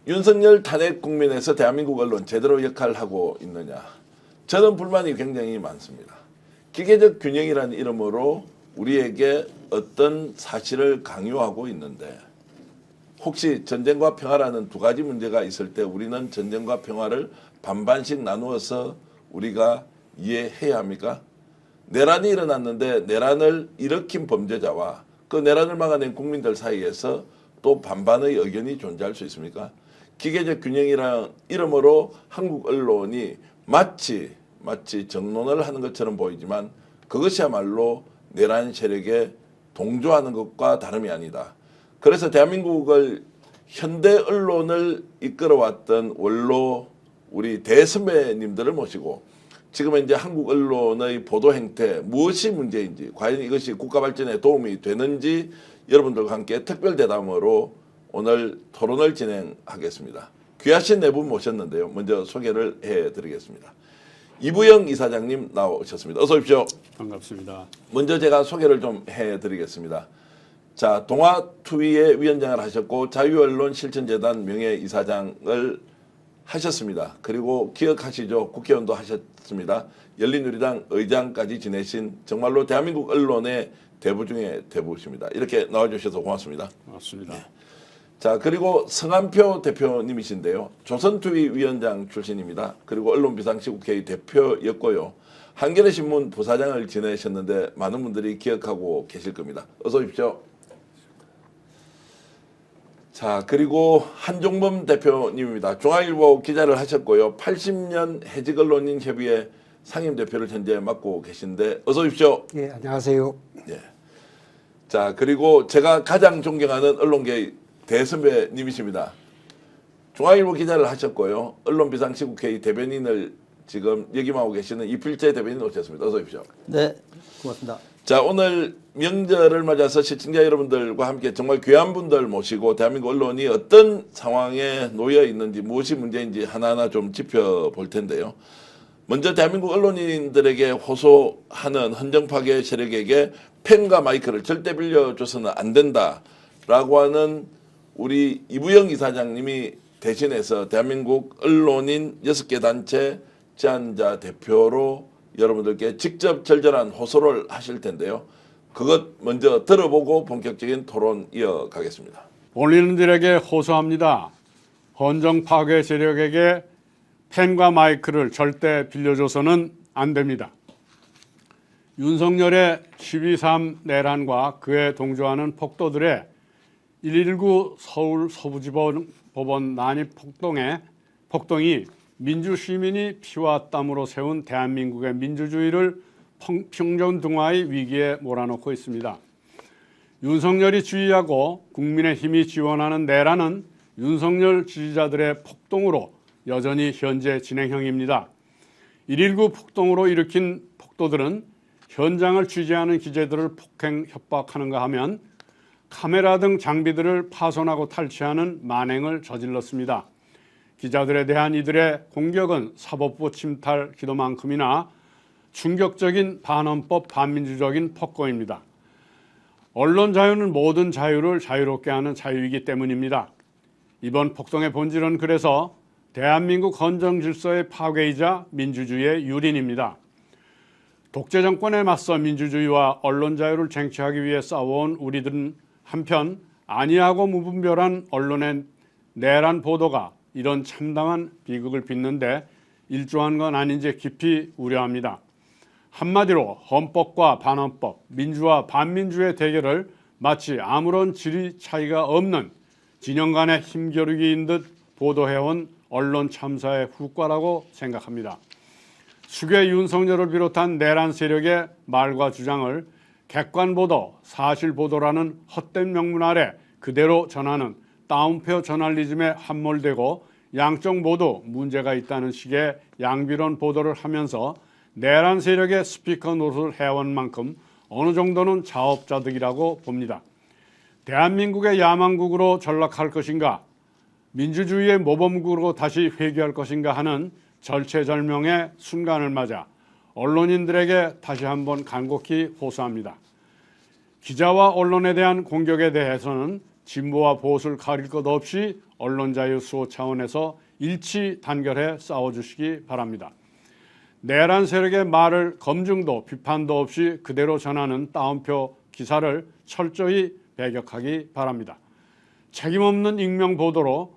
윤석열 탄핵 국면에서 대한민국 언론 제대로 역할을 하고 있느냐. 저는 불만이 굉장히 많습니다. 기계적 균형이라는 이름으로 우리에게 어떤 사실을 강요하고 있는데 혹시 전쟁과 평화라는 두 가지 문제가 있을 때 우리는 전쟁과 평화를 반반씩 나누어서 우리가 이해해야 합니까? 내란이 일어났는데 내란을 일으킨 범죄자와 그 내란을 막아낸 국민들 사이에서 또 반반의 의견이 존재할 수 있습니까? 기계적 균형이라는 이름으로 한국 언론이 마치 정론을 하는 것처럼 보이지만 그것이야말로 내란 세력에 동조하는 것과 다름이 아니다. 그래서 대한민국을 현대 언론을 이끌어왔던 원로 우리 대선배님들을 모시고 지금은 이제 한국 언론의 보도 행태 무엇이 문제인지 과연 이것이 국가 발전에 도움이 되는지 여러분들과 함께 특별 대담으로 오늘 토론을 진행하겠습니다. 귀하신 네 분 모셨는데요. 먼저 소개를 해드리겠습니다. 이부영 이사장님 나오셨습니다. 어서 오십시오. 반갑습니다. 먼저 제가 소개를 좀 해드리겠습니다. 자, 동아투위의 위원장을 하셨고 자유언론 실천재단 명예이사장을 하셨습니다. 그리고 기억하시죠? 국회의원도 하셨습니다. 열린우리당 의장까지 지내신 정말로 대한민국 언론의 대부 중에 대부십니다. 이렇게 나와주셔서 고맙습니다. 고맙습니다. 네. 자, 그리고 성한표 대표님이신데요. 조선투위 위원장 출신입니다. 그리고 언론비상시국회의 대표였고요. 한겨레신문 부사장을 지내셨는데 많은 분들이 기억하고 계실 겁니다. 어서 오십시오. 자, 그리고 한종범 대표님입니다. 중앙일보 기자를 하셨고요. 80년 해직언론인협의회 상임대표를 현재 맡고 계신데 어서 오십시오. 예, 안녕하세요. 예. 자, 그리고 제가 가장 존경하는 언론계 대선배님이십니다. 중앙일보 기자를 하셨고요. 언론비상시국회의 대변인을 지금 역임하고 계시는 이필재 대변인 오셨습니다. 어서 오십시오. 네, 고맙습니다. 자, 오늘 명절을 맞아서 시청자 여러분들과 함께 정말 귀한 분들 모시고 대한민국 언론이 어떤 상황에 놓여 있는지 무엇이 문제인지 하나하나 좀 짚어볼 텐데요. 먼저 대한민국 언론인들에게 호소하는 헌정파괴 세력에게 펜과 마이크를 절대 빌려줘서는 안 된다라고 하는 우리 이부영 이사장님이 대신해서 대한민국 언론인 6개 단체 제안자 대표로 여러분들께 직접 절절한 호소를 하실 텐데요. 그것 먼저 들어보고 본격적인 토론 이어가겠습니다. 언론인들에게 호소합니다. 헌정 파괴 세력에게 펜과 마이크를 절대 빌려줘서는 안 됩니다. 윤석열의 12.3 내란과 그에 동조하는 폭도들의 119 서울 서부지법원 난입 폭동이 민주시민이 피와 땀으로 세운 대한민국의 민주주의를 평전등화의 위기에 몰아넣고 있습니다. 윤석열이 지휘하고 국민의힘이 지원하는 내란은 윤석열 지지자들의 폭동으로 여전히 현재 진행형입니다. 119 폭동으로 일으킨 폭도들은 현장을 취재하는 기자들을 폭행 협박하는가 하면 카메라 등 장비들을 파손하고 탈취하는 만행을 저질렀습니다. 기자들에 대한 이들의 공격은 사법부 침탈 기도만큼이나 충격적인 반헌법 반민주적인 폭거입니다. 언론 자유는 모든 자유를 자유롭게 하는 자유이기 때문입니다. 이번 폭동의 본질은 그래서 대한민국 헌정 질서의 파괴이자 민주주의의 유린입니다. 독재 정권에 맞서 민주주의와 언론 자유를 쟁취하기 위해 싸워온 우리들은 한편 안이하고 무분별한 언론의 내란 보도가 이런 참담한 비극을 빚는데 일조한 건 아닌지 깊이 우려합니다. 한마디로 헌법과 반헌법, 민주와 반민주의 대결을 마치 아무런 질의 차이가 없는 진영 간의 힘겨루기인 듯 보도해온 언론 참사의 후과라고 생각합니다. 수괴 윤석열을 비롯한 내란 세력의 말과 주장을 객관보도, 사실보도라는 헛된 명문 아래 그대로 전하는 다운표 저널리즘에 함몰되고 양쪽 모두 문제가 있다는 식의 양비론 보도를 하면서 내란 세력의 스피커 노릇을 해온 만큼 어느 정도는 자업자득이라고 봅니다. 대한민국의 야망국으로 전락할 것인가, 민주주의의 모범국으로 다시 회귀할 것인가 하는 절체절명의 순간을 맞아 언론인들에게 다시 한번 간곡히 호소합니다. 기자와 언론에 대한 공격에 대해서는 진보와 보수를 가릴 것 없이 언론 자유 수호 차원에서 일치 단결해 싸워주시기 바랍니다. 내란 세력의 말을 검증도 비판도 없이 그대로 전하는 따옴표 기사를 철저히 배격하기 바랍니다. 책임없는 익명 보도로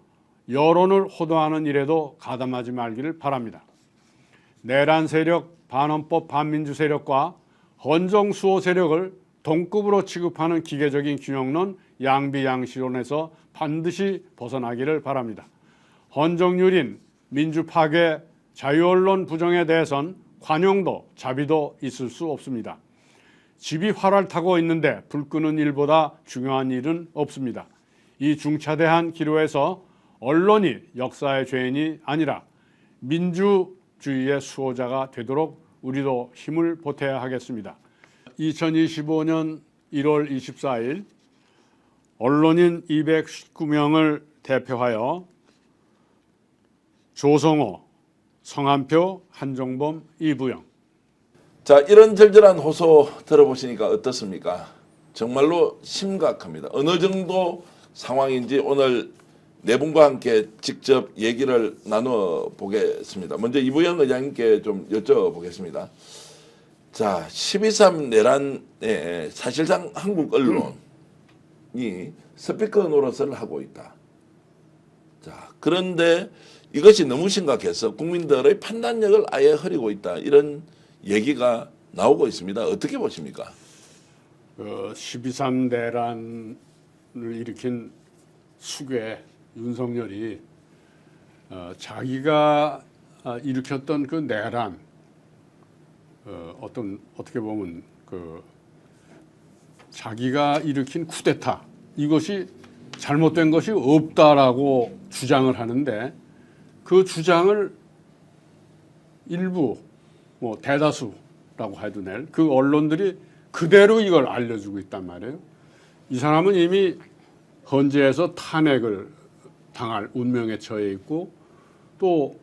여론을 호도하는 일에도 가담하지 말기를 바랍니다. 내란 세력, 반헌법 반민주 세력과 헌정 수호 세력을 동급으로 취급하는 기계적인 균형론 양비양시론에서 반드시 벗어나기를 바랍니다. 헌정유린, 민주파괴, 자유언론 부정에 대해선 관용도 자비도 있을 수 없습니다. 집이 활활 타고 있는데 불 끄는 일보다 중요한 일은 없습니다. 이 중차대한 기로에서 언론이 역사의 죄인이 아니라 민주주의의 수호자가 되도록 우리도 힘을 보태야 하겠습니다. 2025년 1월 24일 언론인 219명을 대표하여 조성호, 성한표, 한종범, 이부영. 자, 이런 절절한 호소 들어보시니까 어떻습니까? 정말로 심각합니다. 어느 정도 상황인지 오늘 네 분과 함께 직접 얘기를 나눠 보겠습니다. 먼저 이부영 의장님께 좀 여쭤보겠습니다. 자, 12.3 내란에 사실상 한국 언론이 스피커 노릇을 하고 있다. 자, 그런데 이것이 너무 심각해서 국민들의 판단력을 아예 흐리고 있다. 이런 얘기가 나오고 있습니다. 어떻게 보십니까? 12.3 내란을 일으킨 수괴 윤석열이 자기가 일으켰던 그 내란 어떻게 보면 그 자기가 일으킨 쿠데타 이것이 잘못된 것이 없다라고 주장을 하는데 그 주장을 일부 뭐 대다수라고 해도 될 그 언론들이 그대로 이걸 알려주고 있단 말이에요. 이 사람은 이미 헌재에서 탄핵을 당할 운명에 처해 있고 또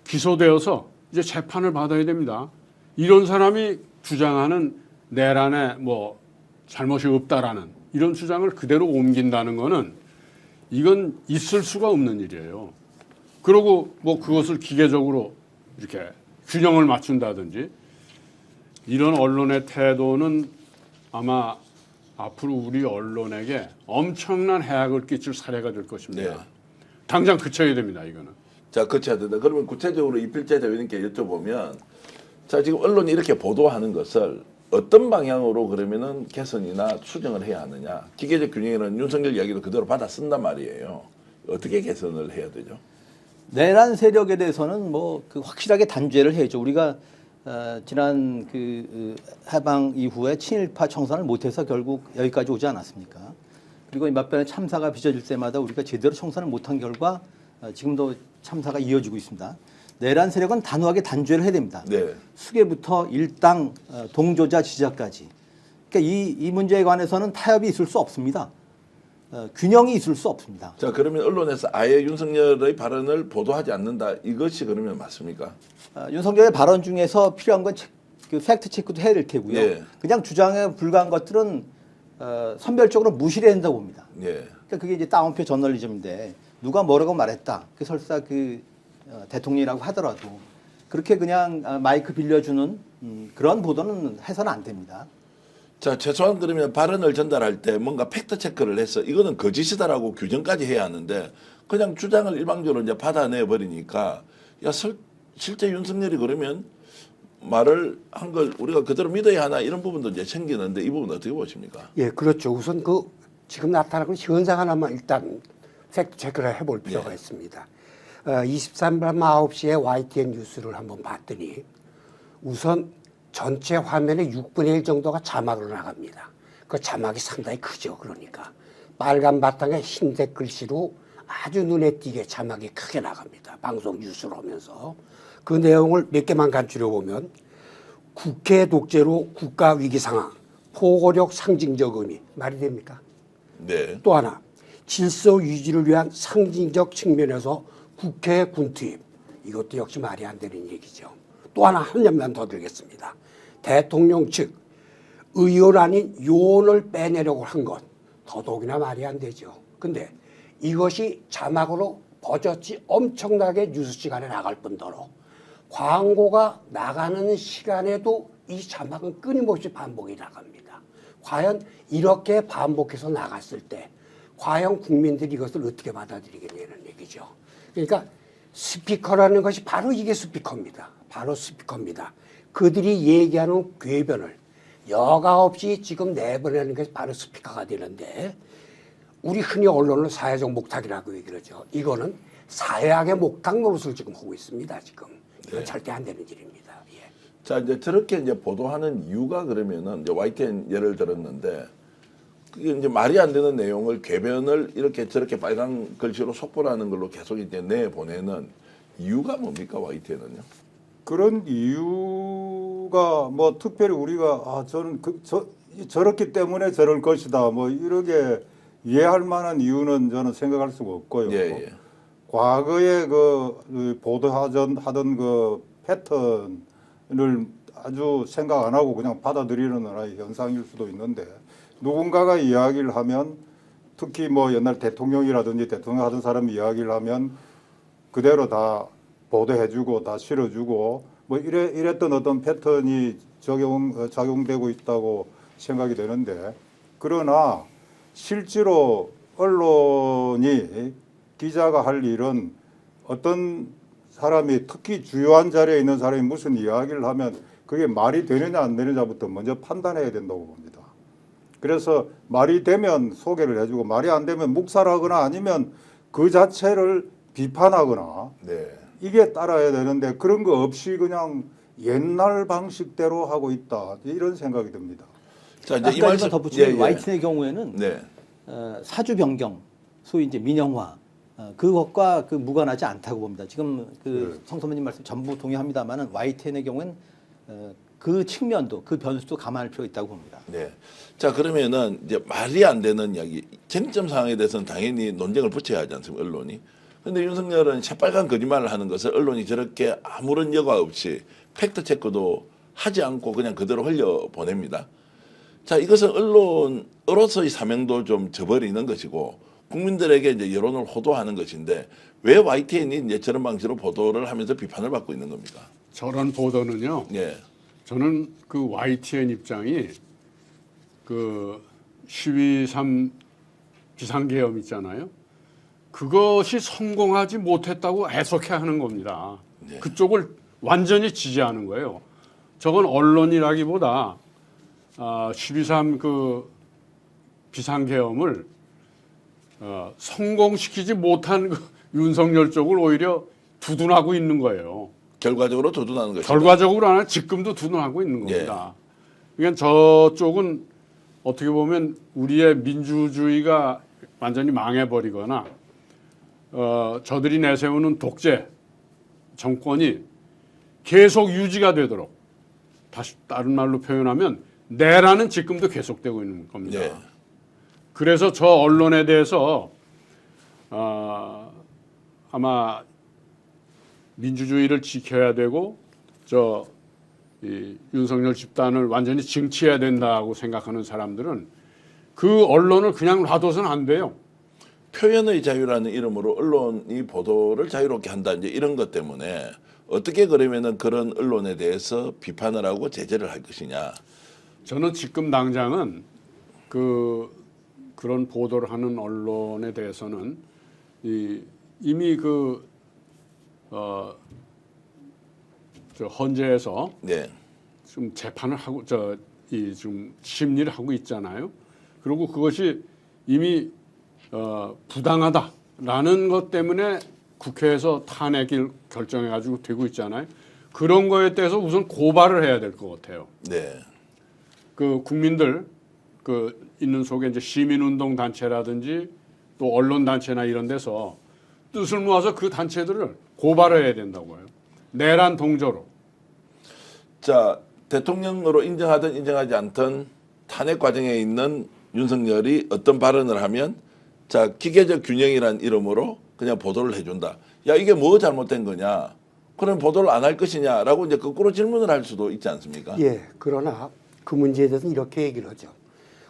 기소되어서 이제 재판을 받아야 됩니다. 이런 사람이 주장하는 내란에 뭐 잘못이 없다라는 이런 주장을 그대로 옮긴다는 거는 이건 있을 수가 없는 일이에요. 그리고 뭐 그것을 기계적으로 이렇게 균형을 맞춘다든지 이런 언론의 태도는 아마 앞으로 우리 언론에게 엄청난 해악을 끼칠 사례가 될 것입니다. 네. 당장 그쳐야 됩니다. 이거는. 자, 그쳐야 된다. 그러면 구체적으로 이필재 대변인께 여쭤보면 자, 지금 언론이 이렇게 보도하는 것을 어떤 방향으로 그러면은 개선이나 수정을 해야 하느냐. 기계적 균형이라는 윤석열 이야기도 그대로 받아 쓴단 말이에요. 어떻게 개선을 해야 되죠? 내란 세력에 대해서는 뭐 그 확실하게 단죄를 해야죠. 우리가 지난 해방 이후에 친일파 청산을 못해서 결국 여기까지 오지 않았습니까? 그리고 몇 번의 참사가 빚어질 때마다 우리가 제대로 청산을 못한 결과 지금도 참사가 이어지고 있습니다. 내란 세력은 단호하게 단죄를 해야 됩니다. 네. 수괴부터 일당, 동조자, 지자까지. 그러니까 이 문제에 관해서는 타협이 있을 수 없습니다. 균형이 있을 수 없습니다. 자, 그러면 언론에서 아예 윤석열의 발언을 보도하지 않는다. 이것이 그러면 맞습니까? 윤석열의 발언 중에서 필요한 건 그 팩트 체크도 해야 될 테고요. 예. 그냥 주장에 불과한 것들은 선별적으로 무시를 해야 된다고 봅니다. 예. 그러니까 그게 이제 따옴표 저널리즘인데 누가 뭐라고 말했다. 그 설사 대통령이라고 하더라도 그렇게 그냥 마이크 빌려주는 그런 보도는 해서는 안 됩니다. 자, 최소한 그러면 발언을 전달할 때 뭔가 팩트 체크를 해서 이거는 거짓이다라고 규정까지 해야 하는데 그냥 주장을 일방적으로 이제 받아내 버리니까 실제 윤석열이 그러면 말을 한 걸 우리가 그대로 믿어야 하나 이런 부분도 이제 생기는데 이 부분 어떻게 보십니까? 예, 그렇죠. 우선 지금 나타나고 있는 현상 하나만 일단 팩트 체크를 해볼 필요가 예. 있습니다. 23일 9시에 YTN 뉴스를 한번 봤더니 우선 전체 화면의 6분의 1 정도가 자막으로 나갑니다. 그 자막이 상당히 크죠. 그러니까 빨간 바탕에 흰색 글씨로 아주 눈에 띄게 자막이 크게 나갑니다. 방송 뉴스를 하면서 그 내용을 몇 개만 간추려 보면 국회 독재로 국가 위기 상황, 포고력 상징적 의미 말이 됩니까? 네. 또 하나 질서 유지를 위한 상징적 측면에서 국회 군투입 이것도 역시 말이 안 되는 얘기죠. 또 하나 한 점만 더 드리겠습니다. 대통령 측 의원 아닌 요원을 빼내려고 한 것 더더욱이나 말이 안 되죠. 근데 이것이 자막으로 버젓이 엄청나게 뉴스 시간에 나갈 뿐더러 광고가 나가는 시간에도 이 자막은 끊임없이 반복이 나갑니다. 과연 이렇게 반복해서 나갔을 때 과연 국민들이 이것을 어떻게 받아들이겠냐는 얘기죠. 그러니까 스피커라는 것이 바로 이게 스피커입니다. 바로 스피커입니다. 그들이 얘기하는 궤변을 여과 없이 지금 내보내는 것이 바로 스피커가 되는데 우리 흔히 언론을 사회적 목탁이라고 얘기를 하죠. 이거는 사회학의 목탁 노릇을 지금 하고 있습니다. 지금 이건 네. 절대 안 되는 일입니다. 예. 자, 이제 저렇게 이제 보도하는 이유가 그러면은 이제 YTN 예를 들었는데 그게 이제 말이 안 되는 내용을 궤변을 이렇게 저렇게 빨간 글씨로 속보라는 걸로 계속 이제 내보내는 이유가 뭡니까 YTN은요? 그런 이유가 뭐 특별히 우리가 저는 저렇기 때문에 저럴 것이다 뭐 이렇게 이해할 만한 이유는 저는 생각할 수가 없고요. 예, 예. 과거에 그 보도하던 그 패턴을 아주 생각 안 하고 그냥 받아들이는 하나의 현상일 수도 있는데 누군가가 이야기를 하면 특히 뭐 옛날 대통령이라든지 대통령 하던 사람이 이야기를 하면 그대로 다 보도해주고 다 실어주고 뭐 이랬던 어떤 패턴이 작용되고 있다고 생각이 되는데 그러나 실제로 언론이 기자가 할 일은 어떤 사람이 특히 주요한 자리에 있는 사람이 무슨 이야기를 하면 그게 말이 되느냐 안 되느냐부터 먼저 판단해야 된다고 봅니다. 그래서 말이 되면 소개를 해주고 말이 안 되면 묵살하거나 아니면 그 자체를 비판하거나 네. 이게 따라야 되는데 그런 거 없이 그냥 옛날 방식대로 하고 있다 이런 생각이 듭니다. 자, 이제 이 아까 말씀 덧붙이면 YTN의 경우에는 네. 사주 변경, 소위 이제 민영화 그것과 그 무관하지 않다고 봅니다. 지금 그 성 선배님 말씀 전부 동의합니다만은 YTN의 경우는 그 측면도 그 변수도 감안할 필요가 있다고 봅니다. 네. 자, 그러면은 이제 말이 안 되는 이야기, 쟁점 사항에 대해서는 당연히 논쟁을 붙여야 하지 않습니까, 언론이? 근데 윤석열은 새빨간 거짓말을 하는 것을 언론이 저렇게 아무런 여과 없이 팩트 체크도 하지 않고 그냥 그대로 흘려 보냅니다. 자, 이것은 언론으로서의 사명도 좀 저버리는 것이고 국민들에게 이제 여론을 호도하는 것인데 왜 YTN이 이제 저런 방식으로 보도를 하면서 비판을 받고 있는 겁니까? 저런 보도는요. 예. 저는 그 YTN 입장이 그 12.3 비상계엄 있잖아요. 그것이 성공하지 못했다고 애석해 하는 겁니다. 네. 그쪽을 완전히 지지하는 거예요. 저건 언론이라기보다 12.3 그 비상계엄을 성공시키지 못한 그 윤석열 쪽을 오히려 두둔하고 있는 거예요. 결과적으로 두둔하는 것이다. 결과적으로 하나 지금도 두둔하고 있는 겁니다. 그러니까 저쪽은 어떻게 보면 우리의 민주주의가 완전히 망해버리거나 저들이 내세우는 독재 정권이 계속 유지가 되도록 다시 다른 말로 표현하면 내란은 지금도 계속되고 있는 겁니다. 네. 그래서 저 언론에 대해서 아마 민주주의를 지켜야 되고 이 윤석열 집단을 완전히 징치해야 된다고 생각하는 사람들은 그 언론을 그냥 놔둬서는 안 돼요. 표현의 자유라는 이름으로 언론이 보도를 자유롭게 한다 이제 이런 것 때문에 어떻게 그러면은 그런 언론에 대해서 비판을 하고 제재를 할 것이냐. 저는 지금 당장은 그런 보도를 하는 언론에 대해서는 이미 저 헌재에서 네. 좀 재판을 하고 좀 심리를 하고 있잖아요. 그리고 그것이 이미 부당하다라는 것 때문에 국회에서 탄핵을 결정해가지고 되고 있잖아요. 그런 거에 대해서 우선 고발을 해야 될 것 같아요. 네. 그 국민들 있는 속에 이제 시민운동 단체라든지 또 언론 단체나 이런 데서 뜻을 모아서 그 단체들을 고발을 해야 된다고요. 내란 동조로. 자, 대통령으로 인정하든 인정하지 않든 탄핵 과정에 있는 윤석열이 어떤 발언을 하면 자, 기계적 균형이란 이름으로 그냥 보도를 해준다. 야, 이게 뭐 잘못된 거냐? 그럼 보도를 안 할 것이냐라고 이제 거꾸로 질문을 할 수도 있지 않습니까? 예, 그러나 그 문제에 대해서는 이렇게 얘기를 하죠.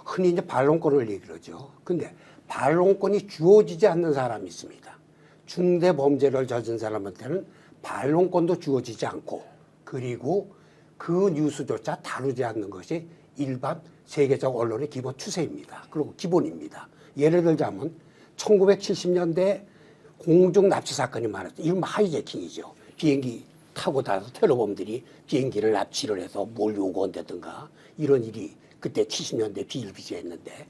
흔히 이제 반론권을 얘기를 하죠. 근데 반론권이 주어지지 않는 사람이 있습니다. 중대 범죄를 저진 사람한테는 반론권도 주어지지 않고 그리고 그 뉴스조차 다루지 않는 것이 일반 세계적 언론의 기본 추세입니다. 그리고 기본입니다. 예를 들자면 1970년대 공중 납치 사건이 많았죠. 이건 하이제킹이죠. 비행기 타고 다녀서 테러범들이 비행기를 납치를 해서 몰려오건다든가 이런 일이 그때 70년대 비일비재했는데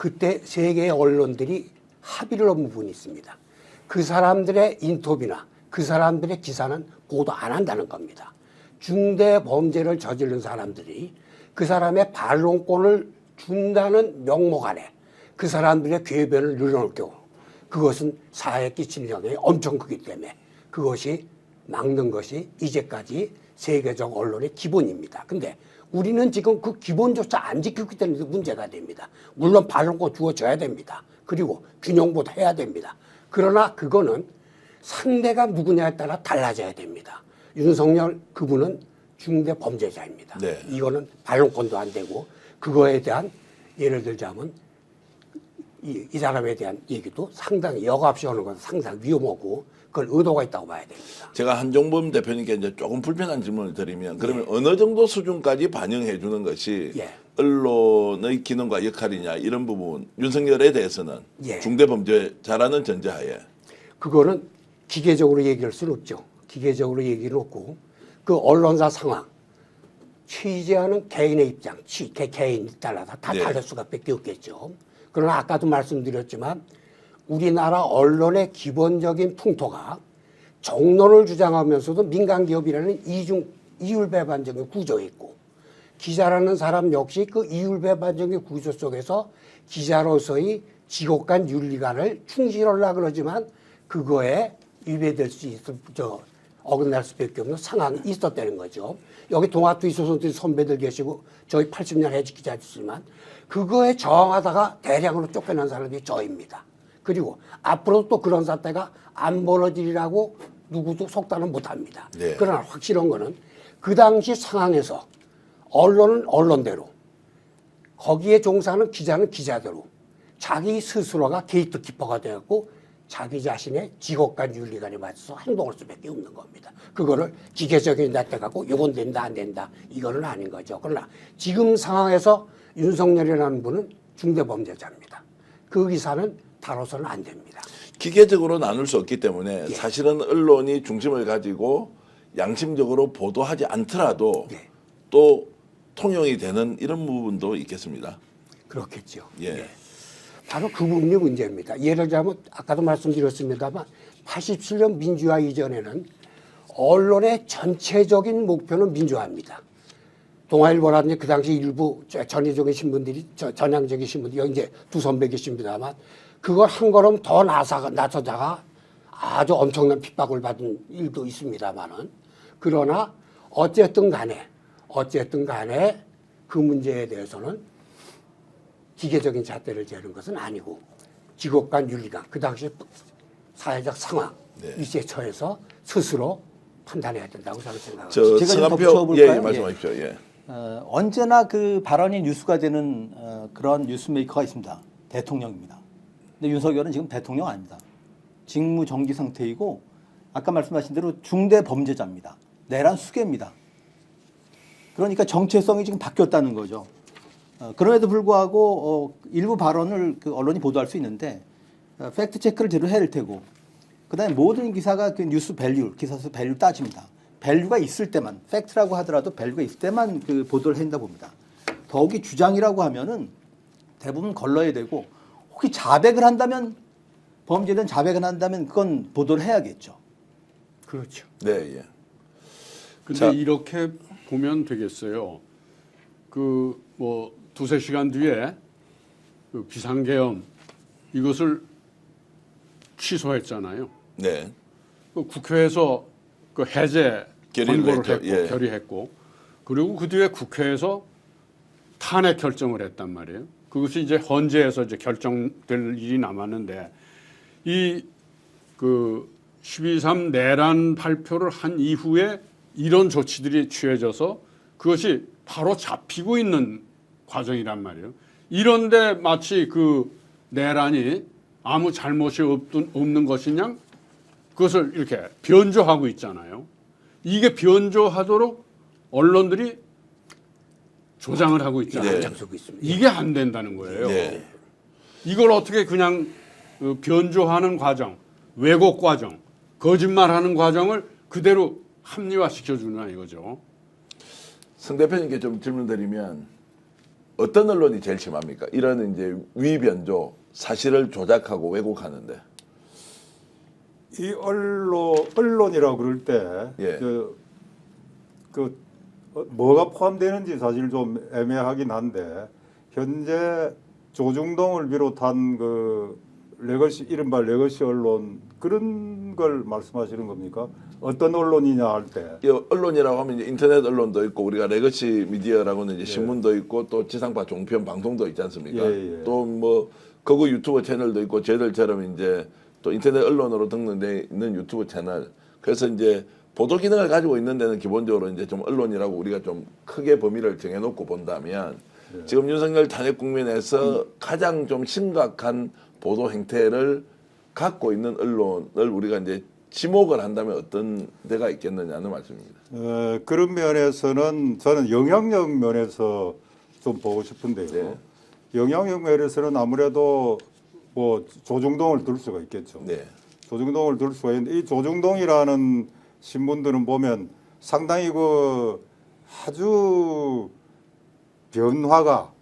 그때 세계의 언론들이 합의를 한 부분이 있습니다. 그 사람들의 인터뷰나 그 사람들의 기사는 보도 안 한다는 겁니다. 중대 범죄를 저지른 사람들이 그 사람의 반론권을 준다는 명목 아래 그 사람들의 궤변을 늘어놓을 경우 그것은 사회에 끼칠 영향이 엄청 크기 때문에 그것이 막는 것이 이제까지 세계적 언론의 기본입니다. 근데 우리는 지금 그 기본조차 안 지키기 때문에 문제가 됩니다. 물론 반론권 주어져야 됩니다. 그리고 균형보도 해야 됩니다. 그러나 그거는 상대가 누구냐에 따라 달라져야 됩니다. 윤석열 그분은 중대 범죄자입니다. 네. 이거는 반론권도 안 되고 그거에 대한 예를 들자면 이 사람에 대한 얘기도 상당히 여과없이 하는 건 상당히 위험하고 그건 의도가 있다고 봐야 됩니다. 제가 한종범 대표님께 이제 조금 불편한 질문을 드리면 그러면 어느 정도 수준까지 반영해 주는 것이 예. 언론의 기능과 역할이냐 이런 부분 윤석열에 대해서는 예. 중대범죄자라는 전제하에 그거는 기계적으로 얘기할 수는 없죠. 기계적으로 얘기는 없고 그 언론사 상황 취재하는 개인의 입장, 개인에 따라서 다 네. 다를 수밖에 없겠죠. 그러나 아까도 말씀드렸지만 우리나라 언론의 기본적인 풍토가 정론을 주장하면서도 민간기업이라는 이율배반적인 구조에 있고 기자라는 사람 역시 그 이율배반적인 구조 속에서 기자로서의 직업관 윤리관을 충실하려고 그러지만 그거에 위배될 수 있을 어긋날 수밖에 없는 상황이 있었다는 거죠. 여기 동아투이소선들 선배들 계시고 저희 80년 해직 기자였지만 그거에 저항하다가 대량으로 쫓겨난 사람이 저입니다. 그리고 앞으로도 또 그런 사태가 안 벌어지리라고 누구도 속단은 못합니다. 네. 그러나 확실한 거는 그 당시 상황에서 언론은 언론대로 거기에 종사하는 기자는 기자대로 자기 스스로가 게이트키퍼가 되었고 자기 자신의 직업관 윤리관에 맞춰서 행동할 수밖에 없는 겁니다. 그거를 기계적인 잣대 갖고 이건 된다 안 된다 이거는 아닌 거죠. 그러나 지금 상황에서 윤석열이라는 분은 중대범죄자입니다. 그 기사는 다뤄서는 안 됩니다. 기계적으로 나눌 수 없기 때문에 예. 사실은 언론이 중심을 가지고 양심적으로 보도하지 않더라도 예. 또 통용이 되는 이런 부분도 있겠습니다. 그렇겠죠. 예. 바로 그 부분이 문제입니다. 예를 들자면 아까도 말씀드렸습니다만 87년 민주화 이전에는 언론의 전체적인 목표는 민주화입니다. 동아일보라든지 그 당시 일부 전위적인 신문들이 전향적인 신문들이 이제 두 선배 계십니다만 그걸 한 걸음 더 나서다가 아주 엄청난 핍박을 받은 일도 있습니다만은 그러나 어쨌든 간에 그 문제에 대해서는 기계적인 잣대를 재는 것은 아니고 직업관 윤리관 그 당시 사회적 상황 네. 위치에 처해서 스스로 판단해야 된다고 저는 생각합니다. 저 제가 좀 성한표 덧붙여볼까요? 예, 말씀하십시오. 예. 언제나 그 발언이 뉴스가 되는 그런 뉴스메이커가 있습니다. 대통령입니다. 근데 윤석열은 지금 대통령 아닙니다. 직무 정지 상태이고 아까 말씀하신 대로 중대 범죄자입니다. 내란 수괴입니다. 그러니까 정체성이 지금 바뀌었다는 거죠. 그럼에도 불구하고 일부 발언을 그 언론이 보도할 수 있는데 팩트 체크를 제대로 해야 될 테고 그다음에 모든 기사가 그 뉴스 밸류, 기사수 밸류 따집니다. 밸류가 있을 때만 팩트라고 하더라도 밸류가 있을 때만 그 보도를 한다 봅니다. 더욱이 주장이라고 하면은 대부분 걸러야 되고 혹시 자백을 한다면 범죄된 자백을 한다면 그건 보도를 해야겠죠. 그렇죠. 네, 예. 근데 자. 이렇게 보면 되겠어요. 그 뭐 두세 시간 뒤에 그 비상계엄 이것을 취소했잖아요. 네. 그 국회에서 그 해제 결의를 권고를 했죠. 했고 예. 결의했고 그리고 그 뒤에 국회에서 탄핵 결정을 했단 말이에요. 그것이 이제 헌재에서 이제 결정될 일이 남았는데 이 그 12.3 내란 발표를 한 이후에 이런 조치들이 취해져서 그것이 바로 잡히고 있는 과정이란 말이에요. 이런데 마치 그 내란이 아무 잘못이 없는 것이냐 그것을 이렇게 변조하고 있잖아요. 이게 변조하도록 언론들이 조장을 하고 있잖아요. 앞장서고 있습니다. 이게 안 된다는 거예요. 네. 이걸 어떻게 그냥 변조하는 과정, 왜곡 과정, 거짓말하는 과정을 그대로 합리화시켜주나 이거죠. 성 대표님께 좀 질문 드리면 어떤 언론이 제일 심합니까? 이런 이제 위변조, 사실을 조작하고 왜곡하는데. 이 언론이라고 그럴 때, 예. 뭐가 포함되는지 사실 좀 애매하긴 한데, 현재 조중동을 비롯한 그 레거시, 이른바 레거시 언론, 그런 걸 말씀하시는 겁니까? 어떤 언론이냐 할 때. 이 언론이라고 하면 이제 인터넷 언론도 있고 우리가 레거시 미디어라고는 이제 신문도 있고 또 지상파 종편 방송도 있지 않습니까? 예, 예. 또 뭐 거구 유튜브 채널도 있고 저희들처럼 이제 또 인터넷 언론으로 등록돼 있는 유튜브 채널. 그래서 이제 보도 기능을 가지고 있는 데는 기본적으로 이제 좀 언론이라고 우리가 좀 크게 범위를 정해놓고 본다면 지금 윤석열 탄핵 국면에서 가장 좀 심각한 보도 행태를 갖고 있는 언론을 우리가 이제 지목을 한다면 어떤 데가 있겠느냐는 말씀입니다. 그런 면에서는 저는 영향력 면에서 좀 보고 싶은데요. 네. 영향력 면에서는 아무래도 뭐 조중동을 들 수가 있겠죠. 네. 조중동을 들 수가 있는데 이 조중동이라는 신문들은 보면 상당히 그 아주 변화가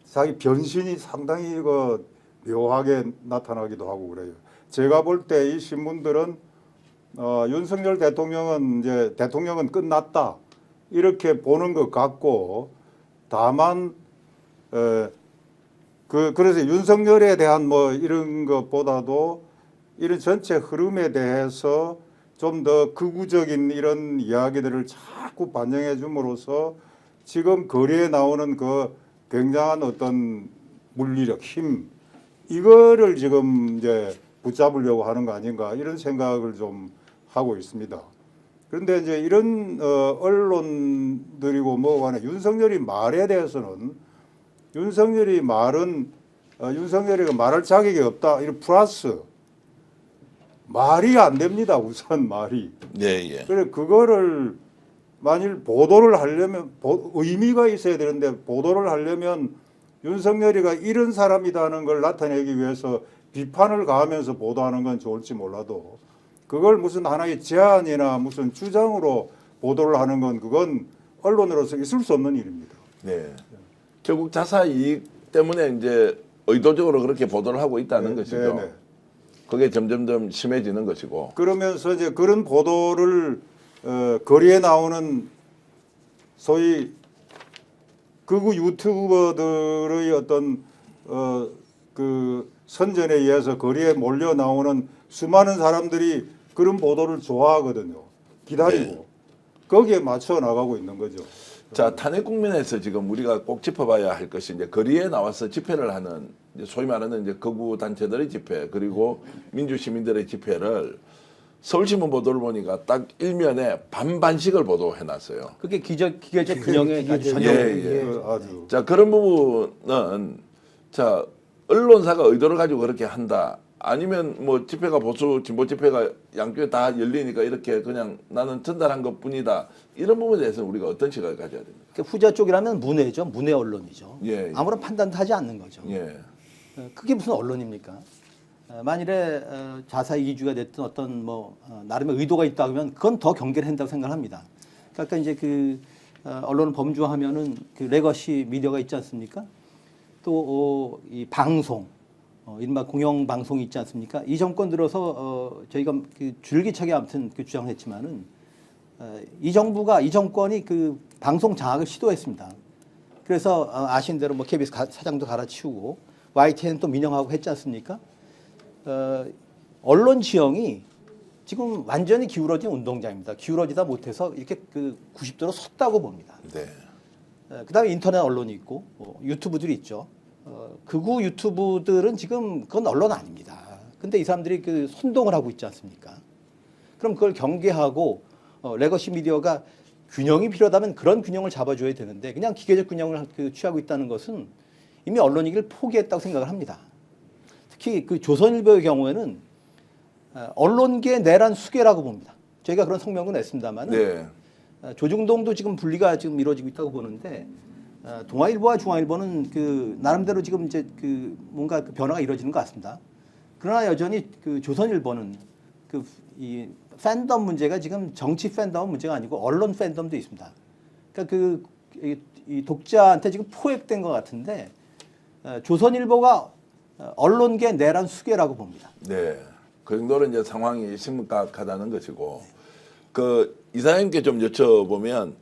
자기 변신이 상당히 그 묘하게 나타나기도 하고 그래요. 제가 볼 때 이 신문들은 윤석열 대통령은 끝났다 이렇게 보는 것 같고 다만 그래서 윤석열에 대한 뭐 이런 것보다도 이런 전체 흐름에 대해서 좀 더 극우적인 이런 이야기들을 자꾸 반영해 줌으로써 지금 거리에 나오는 그 굉장한 어떤 물리력, 힘 이거를 지금 이제 붙잡으려고 하는 거 아닌가 이런 생각을 좀 하고 있습니다. 그런데 이제 이런 언론들이고 뭐 간에 윤석열이 말에 대해서는 윤석열이 말할 자격이 없다. 이런 플러스 말이 안 됩니다. 우선 말이. 예, 예. 그래 그거를 만일 보도를 하려면 의미가 있어야 되는데 보도를 하려면 윤석열이가 이런 사람이라는 걸 나타내기 위해서 비판을 가하면서 보도하는 건 좋을지 몰라도 그걸 무슨 하나의 제안이나 무슨 주장으로 보도를 하는 건 그건 언론으로서 있을 수 없는 일입니다. 네. 결국 자사 이익 때문에 이제 의도적으로 그렇게 보도를 하고 있다는 것이죠. 네. 그게 점점점 심해지는 것이고. 그러면서 이제 그런 보도를 거리에 나오는 소위 극우 유튜버들의 어떤 그 선전에 의해서 거리에 몰려 나오는 수많은 사람들이 그런 보도를 좋아하거든요. 기다리고 네. 거기에 맞춰 나가고 있는 거죠. 자, 탄핵 국면에서 지금 우리가 꼭 짚어봐야 할 것이 이제 거리에 나와서 집회를 하는 이제 소위 말하는 이제 극우 단체들의 집회 그리고 민주 시민들의 집회를 서울신문 보도를 보니까 딱 일면에 반반씩을 보도해놨어요. 그게 기계적 균형의 아주 전형. 예. 아주 자, 그런 부분은 자 언론사가 의도를 가지고 그렇게 한다. 아니면 뭐 집회가 보수 진보 집회가 양쪽에 다 열리니까 이렇게 그냥 나는 전달한 것뿐이다. 이런 부분에 대해서는 우리가 어떤 시각을 가져야 됩니까? 그 후자 쪽이라면 문외죠. 문외 언론이죠. 예, 예. 아무런 판단도 하지 않는 거죠. 예. 그게 무슨 언론입니까? 만일에 자사 이주가 됐든 어떤 뭐 나름의 의도가 있다 그러면 그건 더 경계를 한다고 생각합니다. 그러니까 이제 그 언론을 범주화하면은 그 레거시 미디어가 있지 않습니까? 또 이 방송, 이른바 공영 방송이 있지 않습니까? 이 정권 들어서 저희가 그 줄기차게 아무튼 그 주장을 했지만은 이 정권이 그 방송 장악을 시도했습니다. 그래서 아신 대로 뭐 KBS 사장도 갈아치우고 YTN 또 민영하고 했지 않습니까? 언론 지형이 지금 완전히 기울어진 운동장입니다. 기울어지다 못해서 이렇게 그 90도로 섰다고 봅니다. 네. 그다음에 인터넷 언론이 있고 유튜브들이 있죠. 극우 유튜브들은 지금 그건 언론 아닙니다. 근데 이 사람들이 그 선동을 하고 있지 않습니까? 그럼 그걸 경계하고 레거시 미디어가 균형이 필요하다면 그런 균형을 잡아줘야 되는데 그냥 기계적 균형을 취하고 있다는 것은 이미 언론이길 포기했다고 생각을 합니다. 특히 그 조선일보의 경우에는 언론계 내란 수계라고 봅니다. 저희가 그런 성명도 냈습니다만 네. 조중동도 지금 분리가 지금 이루어지고 있다고 보는데 동아일보와 중앙일보는 그 나름대로 지금 이제 그 뭔가 그 변화가 이루어지는 것 같습니다. 그러나 여전히 그 조선일보는 그 이 팬덤 문제가 지금 정치 팬덤 문제가 아니고 언론 팬덤도 있습니다. 그러니까 이 독자한테 지금 포획된 것 같은데 조선일보가 언론계 내란 수계라고 봅니다. 네. 그 정도로 이제 상황이 심각하다는 것이고, 그 이사님께 좀 여쭤보면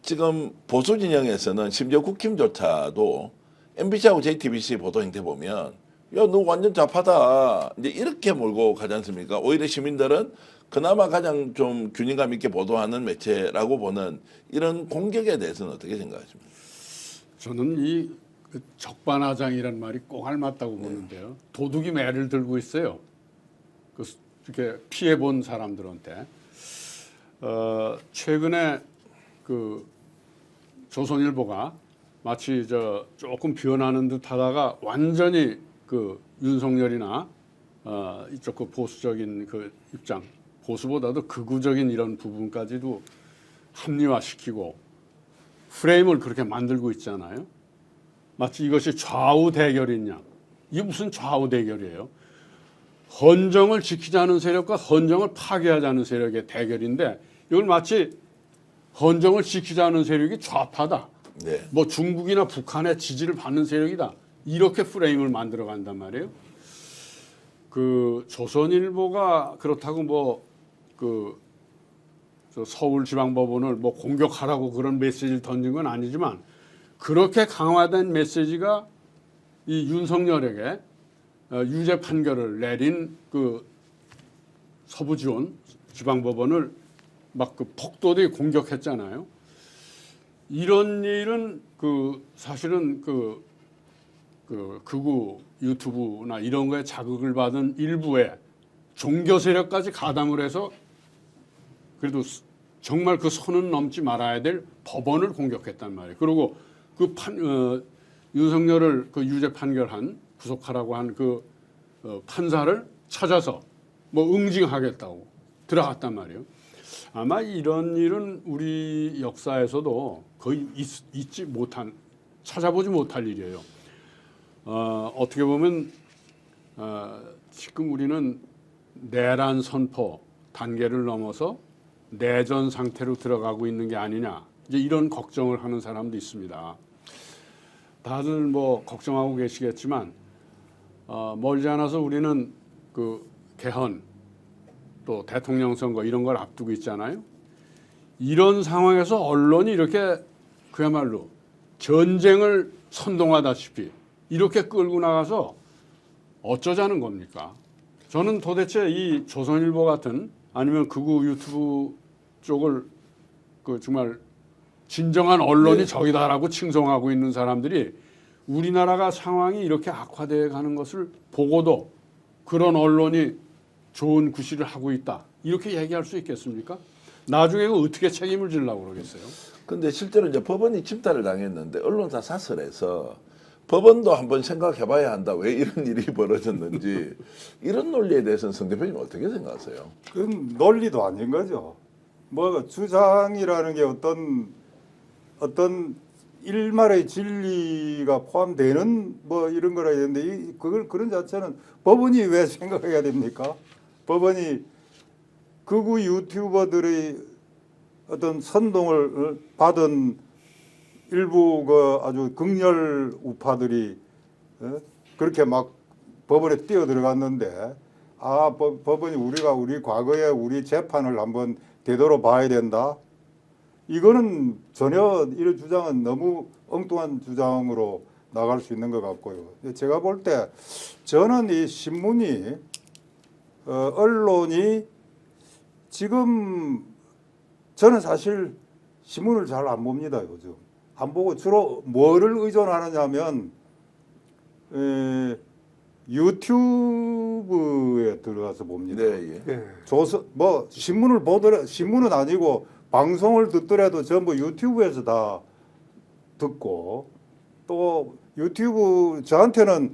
지금 보수 진영에서는 심지어 국힘조차도 MBC하고 JTBC 보도 행태 보면 야, 너 완전 좌파다. 이제 이렇게 몰고 가지 않습니까? 오히려 시민들은 그나마 가장 좀 균형감 있게 보도하는 매체라고 보는 이런 공격에 대해서는 어떻게 생각하십니까? 저는 이 적반하장이라는 말이 꼭 알맞다고 보는데요. 도둑이 매를 들고 있어요. 이렇게 피해 본 사람들한테. 최근에 그 조선일보가 마치 조금 변하는 듯하다가 완전히 그 윤석열이나 이쪽 그 보수적인 그 입장, 보수보다도 극우적인 이런 부분까지도 합리화시키고 프레임을 그렇게 만들고 있잖아요. 마치 이것이 좌우 대결이냐? 이게 무슨 좌우 대결이에요? 헌정을 지키자는 세력과 헌정을 파괴하자는 세력의 대결인데 이걸 마치 헌정을 지키자는 세력이 좌파다. 네. 뭐 중국이나 북한의 지지를 받는 세력이다. 이렇게 프레임을 만들어 간단 말이에요. 그 조선일보가 그렇다고 뭐 그 서울지방법원을 뭐 공격하라고 그런 메시지를 던진 건 아니지만 그렇게 강화된 메시지가 이 윤석열에게 유죄 판결을 내린 그 서부지원 지방법원을 막 그 폭도되게 공격했잖아요. 이런 일은 그 사실은 그 극우 유튜브나 이런 거에 자극을 받은 일부의 종교 세력까지 가담을 해서 그래도 정말 그 선은 넘지 말아야 될 법원을 공격했단 말이에요. 그리고 그 윤석열을 그 유죄 판결한 구속하라고 한 그 판사를 찾아서 뭐 응징하겠다고 들어갔단 말이에요. 아마 이런 일은 우리 역사에서도 거의 있지 못한, 찾아보지 못할 일이에요. 어떻게 보면 지금 우리는 내란 선포 단계를 넘어서 내전 상태로 들어가고 있는 게 아니냐, 이제 이런 걱정을 하는 사람도 있습니다. 다들 뭐 걱정하고 계시겠지만 멀지 않아서 우리는 그 개헌 또 대통령 선거 이런 걸 앞두고 있잖아요. 이런 상황에서 언론이 이렇게 그야말로 전쟁을 선동하다시피 이렇게 끌고 나가서 어쩌자는 겁니까? 저는 도대체 이 조선일보 같은 아니면 극우 유튜브 쪽을 그 정말 진정한 언론이 저기다라고 칭송하고 있는 사람들이 우리나라가 상황이 이렇게 악화되어 가는 것을 보고도 그런 언론이 좋은 구실을 하고 있다 이렇게 얘기할 수 있겠습니까? 나중에 어떻게 책임을 지려고 그러겠어요? 근데 실제로 이제 법원이 침탈을 당했는데 언론사 사설에서 법원도 한번 생각해봐야 한다. 왜 이런 일이 벌어졌는지 이런 논리에 대해서는 성 대표님 어떻게 생각하세요? 그건 논리도 아닌 거죠. 뭐 주장이라는 게 어떤 일말의 진리가 포함되는 뭐 이런 거라 했는데 그걸 그런 자체는 법원이 왜 생각해야 됩니까? 법원이 극우 유튜버들의 어떤 선동을 받은 일부 그 아주 극렬 우파들이 그렇게 막 법원에 뛰어 들어갔는데 법원이 우리 과거에 우리 재판을 한번 되돌아 봐야 된다. 이거는 전혀 이런 주장은 너무 엉뚱한 주장으로 나갈 수 있는 것 같고요. 제가 볼 때 저는 이 신문이 언론이 지금 저는 사실 신문을 잘 안 봅니다. 요즘 안 보고 주로 뭐를 의존하느냐면 유튜브에 들어가서 봅니다. 네, 예. 뭐 신문을 보더라 신문은 아니고 방송을 듣더라도 전부 유튜브에서 다 듣고 또 유튜브 저한테는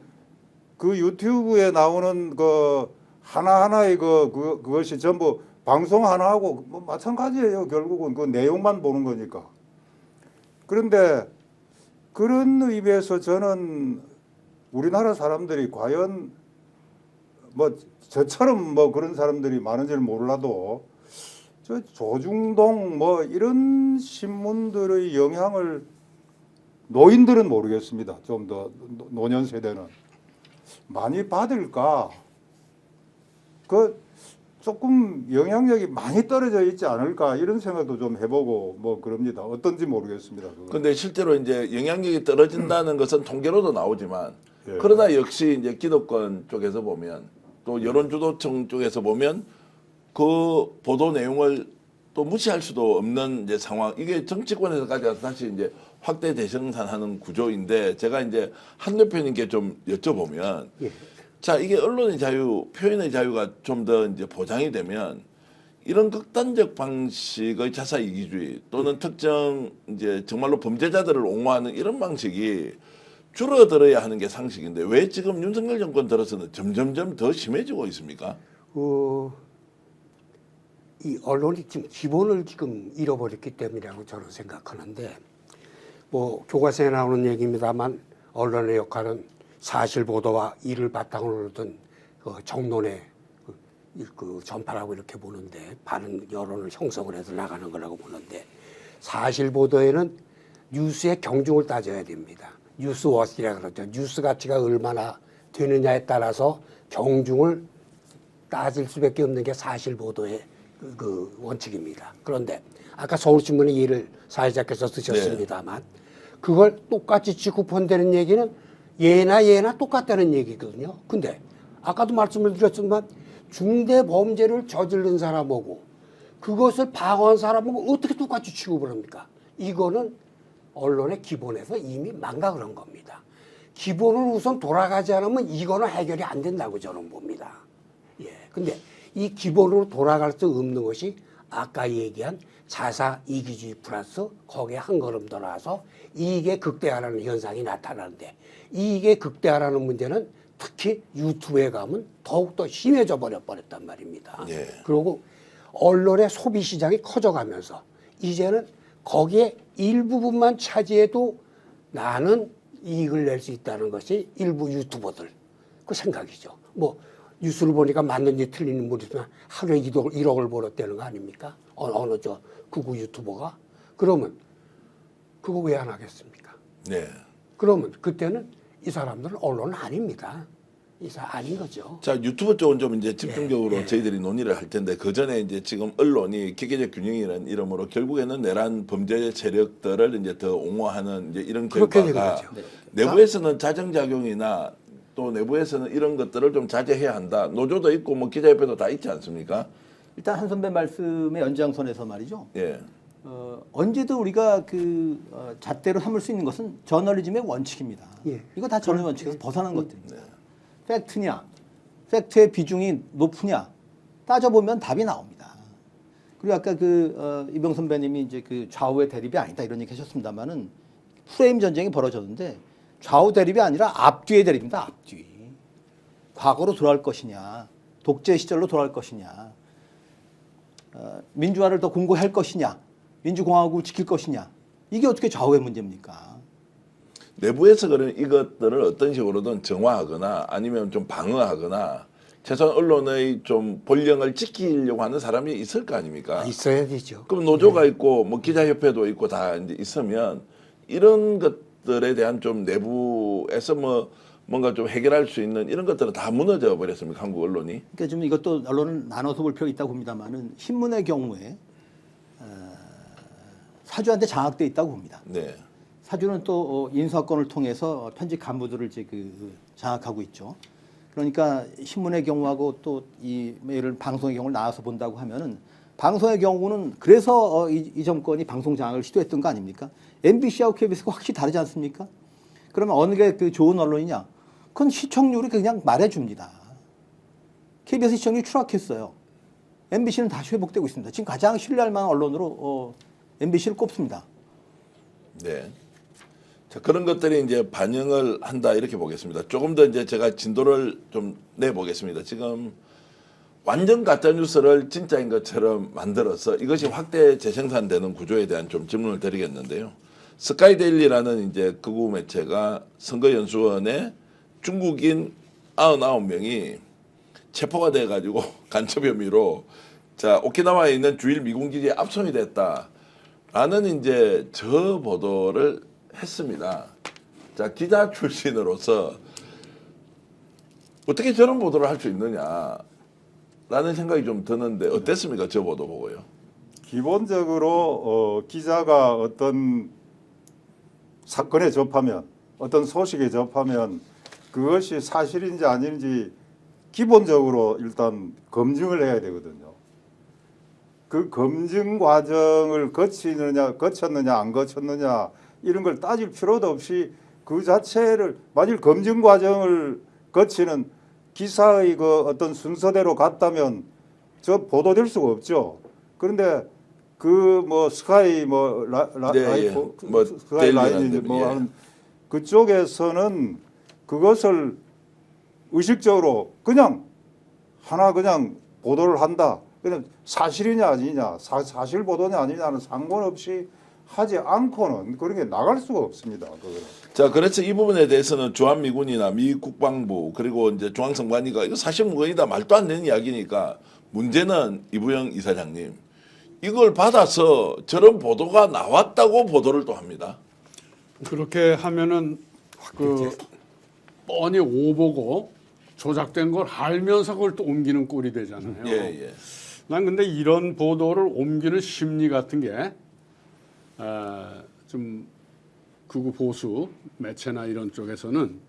그 유튜브에 나오는 그 하나하나의 그것이 전부 방송 하나하고 뭐 마찬가지예요. 결국은 그 내용만 보는 거니까. 그런데 그런 의미에서 저는 우리나라 사람들이 과연 뭐 저처럼 뭐 그런 사람들이 많은지는 몰라도 저 조중동 뭐 이런 신문들의 영향을 노인들은 모르겠습니다. 좀 더 노년 세대는 많이 받을까? 그 조금 영향력이 많이 떨어져 있지 않을까 이런 생각도 좀 해보고 뭐 그럽니다. 어떤지 모르겠습니다. 그건. 근데 실제로 이제 영향력이 떨어진다는 것은 통계로도 나오지만 예. 그러나 역시 이제 기득권 쪽에서 보면 또 여론주도층 쪽에서 보면 그 보도 내용을 또 무시할 수도 없는 이제 상황. 이게 정치권에서까지 와서 다시 이제 확대 대생산하는 구조인데 제가 이제 한 대표님께 좀 여쭤보면 예. 자 이게 언론의 자유, 표현의 자유가 좀 더 이제 보장이 되면 이런 극단적 방식의 자사 이기주의 또는 특정 이제 정말로 범죄자들을 옹호하는 이런 방식이 줄어들어야 하는 게 상식인데 왜 지금 윤석열 정권 들어서는 점점점 더 심해지고 있습니까? 이 언론이 지금 기본을 지금 잃어버렸기 때문이라고 저는 생각하는데 뭐 교과서에 나오는 얘기입니다만 언론의 역할은 사실 보도와 이를 바탕으로 둔 정론의 그 전파라고 이렇게 보는데 반응 여론을 형성을 해서 나가는 거라고 보는데 사실 보도에는 뉴스의 경중을 따져야 됩니다. 뉴스워시라고 그러죠. 뉴스 가치가 얼마나 되느냐에 따라서 경중을 따질 수밖에 없는 게 사실 보도의 그 원칙입니다. 그런데 아까 서울신문의 예를 사회자께서 드셨습니다만 그걸 똑같이 직구폰되는 얘기는 예나 똑같다는 얘기거든요. 근데 아까도 말씀을 드렸지만 중대 범죄를 저지른 사람하고 그것을 방어한 사람하고 어떻게 똑같이 취급을 합니까? 이거는 언론의 기본에서 이미 망각을 한 겁니다. 기본을 우선 돌아가지 않으면 이거는 해결이 안 된다고 저는 봅니다. 예. 근데 이 기본으로 돌아갈 수 없는 것이 아까 얘기한 자사 이기주의 플러스 거기에 한 걸음 더 나아서 이익에 극대화라는 현상이 나타나는데 이익에 극대화라는 문제는 특히 유튜브에 가면 더욱더 심해져 버렸단 말입니다. 예. 그리고 언론의 소비 시장이 커져가면서 이제는 거기에 일부분만 차지해도 나는 이익을 낼 수 있다는 것이 일부 유튜버들 그 생각이죠. 뭐 뉴스를 보니까 맞는지 틀리는지 모르지만 하루에 1억을 벌었다는 거 아닙니까? 어느 저 극우 유튜버가. 그러면 그거 왜 안 하겠습니까? 네. 그러면 그때는 이 사람들은 언론은 아닙니다. 아닌 거죠. 자 유튜브 쪽은 좀 이제 집중적으로 저희들이 논의를 할 텐데 그 전에 이제 지금 언론이 기계적 균형이라는 이름으로 결국에는 내란 범죄 세력들을 이제 더 옹호하는 이제 이런 그렇게 결과가 된 거죠. 내부에서는 자정작용이나 또 내부에서는 이런 것들을 좀 자제해야 한다. 노조도 있고 뭐 기자협회도 다 있지 않습니까? 일단 한 선배 말씀의 연장선에서 말이죠. 예. 언제든 우리가 잣대로 삼을 수 있는 것은 저널리즘의 원칙입니다. 예. 이거 다 저널리즘 원칙에서 벗어난 것들입니다. 팩트냐, 팩트의 비중이 높으냐 따져보면 답이 나옵니다. 그리고 아까 이병 선배님이 이제 그 좌우의 대립이 아니다 이런 얘기 하셨습니다만은 프레임 전쟁이 벌어졌는데 좌우 대립이 아니라 앞뒤의 대립입니다. 앞뒤. 과거로 돌아갈 것이냐, 독재 시절로 돌아갈 것이냐, 민주화를 더 공고할 것이냐, 민주공화국을 지킬 것이냐. 이게 어떻게 좌우의 문제입니까? 내부에서 그런 이것들을 어떤 식으로든 정화하거나 아니면 좀 방어하거나 최소한 언론의 좀 본령을 지키려고 하는 사람이 있을 거 아닙니까? 있어야 되죠. 그럼 노조가 있고 뭐 기자협회도 있고 다 이제 있으면 이런 것들에 대한 좀 내부에서 뭔가 좀 해결할 수 있는 이런 것들은 다 무너져 버렸습니까? 한국 언론이? 그러니까 좀 이것도 언론을 나눠서 볼 필요가 있다고 봅니다만은 신문의 경우에 사주한테 장악돼 있다고 봅니다. 네. 사주는 또 인사권을 통해서 편집 간부들을 이제 장악하고 있죠. 그러니까 신문의 경우하고 또 이 예를 방송의 경우를 나와서 본다고 하면은 방송의 경우는 그래서 이 정권이 방송 장악을 시도했던 거 아닙니까? MBC하고 KBS가 확실히 다르지 않습니까? 그러면 어느 게 좋은 언론이냐? 그건 시청률이 그냥 말해줍니다. KBS 시청률이 추락했어요. MBC는 다시 회복되고 있습니다. 지금 가장 신뢰할 만한 언론으로 MBC를 꼽습니다. 네. 자, 그런 것들이 이제 반영을 한다 이렇게 보겠습니다. 조금 더 이제 제가 진도를 좀 내보겠습니다. 지금 완전 가짜 뉴스를 진짜인 것처럼 만들어서 이것이 확대 재생산되는 구조에 대한 좀 질문을 드리겠는데요. 스카이데일리라는 이제 극우 매체가 선거연수원에 중국인 99명이 체포가 돼가지고 간첩 혐의로 자 오키나와에 있는 주일 미군 기지에 압송이 됐다라는 이제 저 보도를 했습니다. 자 기자 출신으로서 어떻게 저런 보도를 할 수 있느냐라는 생각이 좀 드는데 어땠습니까? 저 보도 보고요. 기본적으로 기자가 어떤 사건에 접하면 어떤 소식에 접하면 그것이 사실인지 아닌지 기본적으로 일단 검증을 해야 되거든요. 그 검증 과정을 거쳤느냐 안 거쳤느냐 이런 걸 따질 필요도 없이 그 자체를 만일 검증 과정을 거치는 기사의 그 어떤 순서대로 갔다면 저 보도될 수가 없죠. 그런데 그 뭐 스카이 뭐 라이프 뭐 스카이 라인이 예. 뭐 하는 그쪽에서는 그것을 의식적으로 그냥 보도를 한다. 그냥 사실이냐 아니냐, 사실 보도냐 아니냐는 상관없이 하지 않고는 그런 게 나갈 수가 없습니다. 그거는. 자, 그래서 이 부분에 대해서는 주한미군이나 미 국방부 그리고 이제 중앙선관위가 이거 사실 무근이다 말도 안 되는 이야기니까 문제는 이부영 이사장님 이걸 받아서 저런 보도가 나왔다고 보도를 또 합니다. 그렇게 하면은 그 뻔히 오보고 조작된 걸 알면서 그걸 또 옮기는 꼴이 되잖아요. 예, 예. 난 근데 이런 보도를 옮기는 심리 같은 게 좀 극우 보수 매체나 이런 쪽에서는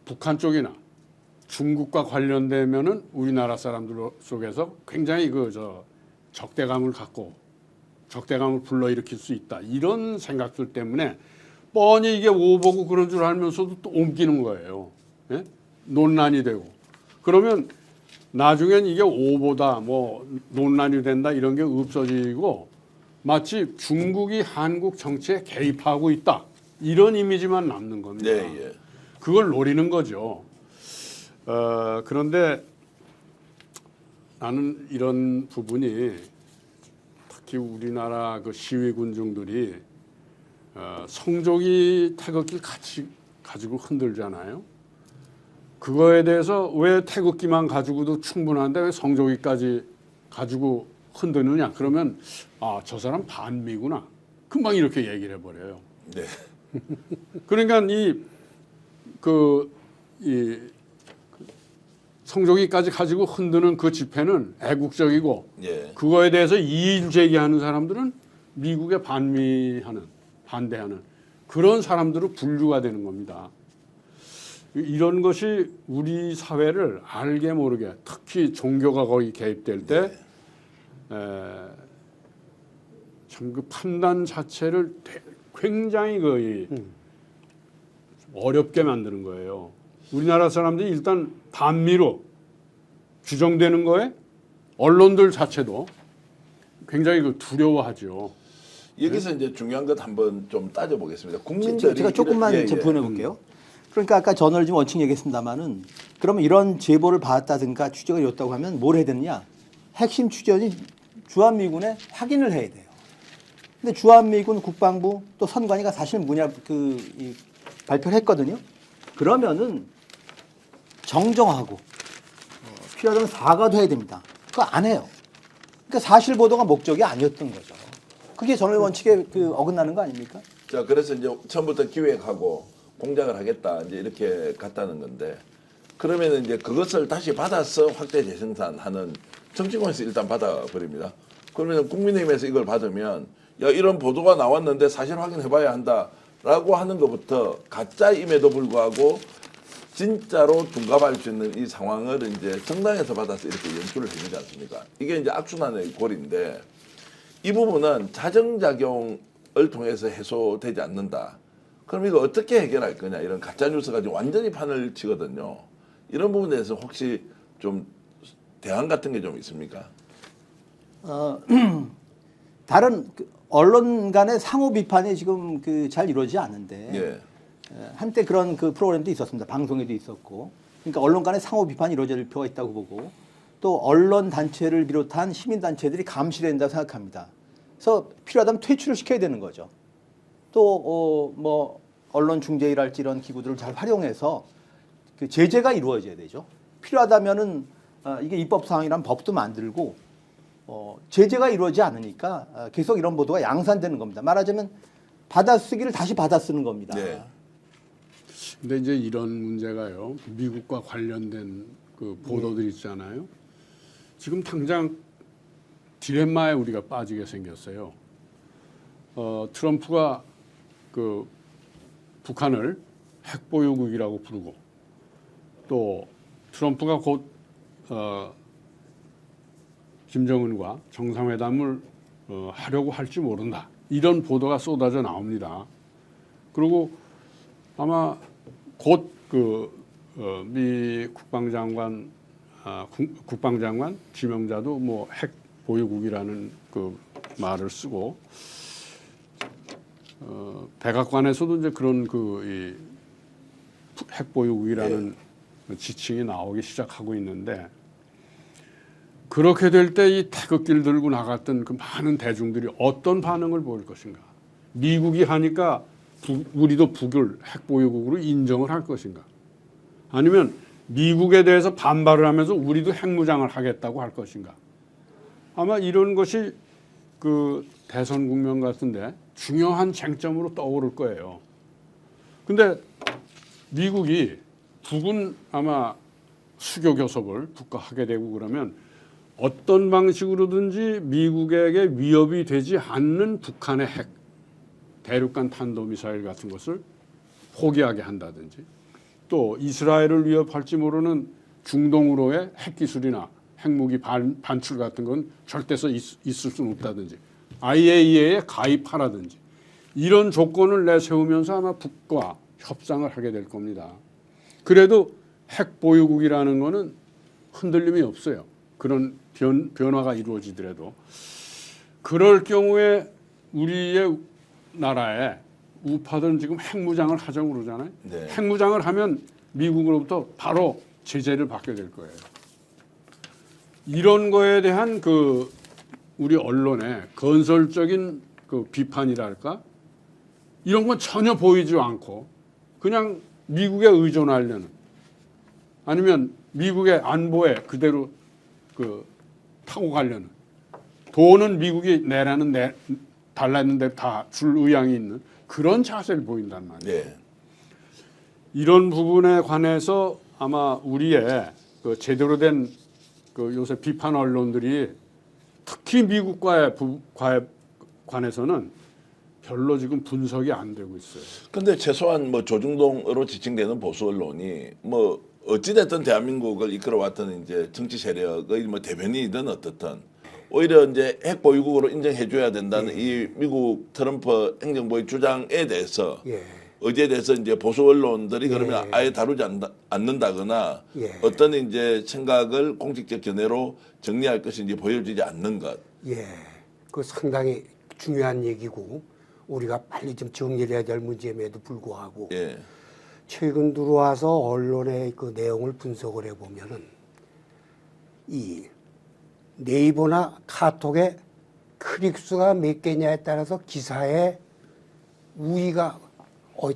북한 쪽이나 중국과 관련되면은 우리나라 사람들 속에서 굉장히 적대감을 갖고 적대감을 불러일으킬 수 있다 이런 생각들 때문에 뻔히 이게 오보고 그런 줄 알면서도 또 옮기는 거예요. 예? 논란이 되고 그러면 나중엔 이게 오보다 뭐 논란이 된다 이런 게 없어지고 마치 중국이 한국 정치에 개입하고 있다 이런 이미지만 남는 겁니다. 예, 예. 그걸 노리는 거죠. 그런데 나는 이런 부분이 특히 우리나라 그 시위 군중들이 성조기 태극기 가지고 흔들잖아요. 그거에 대해서 왜 태극기만 가지고도 충분한데 왜 성조기까지 가지고 흔드느냐? 그러면 저 사람 반미구나. 금방 이렇게 얘기를 해버려요. 네. 그러니까 이 성조기까지 가지고 흔드는 그 집회는 애국적이고 예. 그거에 대해서 이의 제기하는 사람들은 미국에 반대하는 그런 사람들로 분류가 되는 겁니다. 이런 것이 우리 사회를 알게 모르게 특히 종교가 거기 개입될 때 참 그 판단 자체를 굉장히 거의 어렵게 만드는 거예요. 우리나라 사람들이 일단 반미로 규정되는 거에 언론들 자체도 굉장히 두려워하죠. 여기서 이제 중요한 것 한번 좀 따져보겠습니다. 국민들이 제가 조금만 예, 예. 보내볼게요. 그러니까 아까 저널리즘 원칙 얘기했습니다마는 그러면 이런 제보를 받았다든가 취재가 이었다고 하면 뭘 해야 되느냐? 핵심 취재원이 주한미군에 확인을 해야 돼요. 근데 주한미군 국방부 또 선관위가 사실 발표를 했거든요. 그러면은 정정하고 필요하다면 사과도 해야 됩니다. 그거 안 해요. 그러니까 사실 보도가 목적이 아니었던 거죠. 그게 저널 원칙에 어긋나는 거 아닙니까? 자, 그래서 이제 처음부터 기획하고 공작을 하겠다 이제 이렇게 갔다는 건데 그러면은 이제 그것을 다시 받아서 확대 재생산하는 정치권에서 일단 받아버립니다. 그러면 국민의힘에서 이걸 받으면 야 이런 보도가 나왔는데 사실 확인해봐야 한다라고 하는 것부터 가짜임에도 불구하고 진짜로 둔갑할 수 있는 이 상황을 이제 정당에서 받아서 이렇게 연출을 해주지 않습니까? 이게 이제 악순환의 골인데 이 부분은 자정작용을 통해서 해소되지 않는다. 그럼 이거 어떻게 해결할 거냐? 이런 가짜뉴스가 지금 완전히 판을 치거든요. 이런 부분에 대해서 혹시 좀 대안 같은 게 좀 있습니까? 다른 언론 간의 상호 비판이 지금 잘 이루어지지 않는데 예. 한때 그런 프로그램도 있었습니다. 방송에도 있었고. 그러니까 언론 간의 상호 비판이 이루어질 필요가 있다고 보고 또 언론 단체를 비롯한 시민 단체들이 감시된다고 생각합니다. 그래서 필요하다면 퇴출을 시켜야 되는 거죠. 또 뭐 언론 중재위랄지 이런 기구들을 잘 활용해서 제재가 이루어져야 되죠. 필요하다면은 이게 입법 사항이란 법도 만들고 제재가 이루어지지 않으니까 계속 이런 보도가 양산되는 겁니다. 말하자면 받아쓰기를 다시 받아쓰는 겁니다. 네. 근데 이제 이런 문제가요. 미국과 관련된 보도들 있잖아요. 지금 당장 딜레마에 우리가 빠지게 생겼어요. 트럼프가 북한을 핵보유국이라고 부르고 또 트럼프가 곧 김정은과 정상회담을 하려고 할지 모른다. 이런 보도가 쏟아져 나옵니다. 그리고 아마 곧 미 국방장관 지명자도 뭐 핵 보유국이라는 말을 쓰고 백악관에서도 이제 그런 이 핵 보유국이라는 지칭이 나오기 시작하고 있는데 그렇게 될 때 이 태극기를 들고 나갔던 많은 대중들이 어떤 반응을 보일 것인가? 미국이 하니까 우리도 북을 핵보유국으로 인정을 할 것인가? 아니면 미국에 대해서 반발을 하면서 우리도 핵무장을 하겠다고 할 것인가? 아마 이런 것이 대선 국면 같은데 중요한 쟁점으로 떠오를 거예요. 근데 미국이 북은 아마 수교 교섭을 북과 하게 되고 그러면 어떤 방식으로든지 미국에게 위협이 되지 않는 북한의 핵, 대륙간 탄도미사일 같은 것을 포기하게 한다든지 또 이스라엘을 위협할지 모르는 중동으로의 핵기술이나 핵무기 반출 같은 건 절대서 있을 수는 없다든지 IAEA에 가입하라든지 이런 조건을 내세우면서 아마 북과 협상을 하게 될 겁니다. 그래도 핵 보유국이라는 거는 흔들림이 없어요. 그런 변화가 이루어지더라도 그럴 경우에 우리의 나라에 우파들은 지금 핵무장을 하자고 그러잖아요. 네. 핵무장을 하면 미국으로부터 바로 제재를 받게 될 거예요. 이런 거에 대한 우리 언론의 건설적인 비판이랄까 이런 건 전혀 보이지 않고 그냥 미국에 의존하려는 아니면 미국의 안보에 그대로 타고 가려는 돈은 미국이 달라는 대로 다 줄 의향이 있는 그런 자세를 보인단 말이에요. 네. 이런 부분에 관해서 아마 우리의 제대로 된 요새 비판 언론들이 특히 미국과의 관해서는 별로 지금 분석이 안 되고 있어요. 근데 최소한 뭐 조중동으로 지칭되는 보수 언론이 뭐 어찌됐든 대한민국을 이끌어왔던 이제 정치 세력의 뭐 대변인이든 어떻든 오히려 이제 핵 보유국으로 인정해줘야 된다는 이 미국 트럼프 행정부의 주장에 대해서 의지에 대해서 이제 보수 언론들이 그러면 아예 다루지 않는다거나 어떤 이제 생각을 공식적 견해로 정리할 것이 이제 보여지지 않는 것. 그 상당히 중요한 얘기고 우리가 빨리 좀 정리를 해야 될 문제임에도 불구하고 최근 들어와서 언론의 그 내용을 분석을 해보면은 이 네이버나 카톡의 클릭수가 몇 개냐에 따라서 기사의 우위가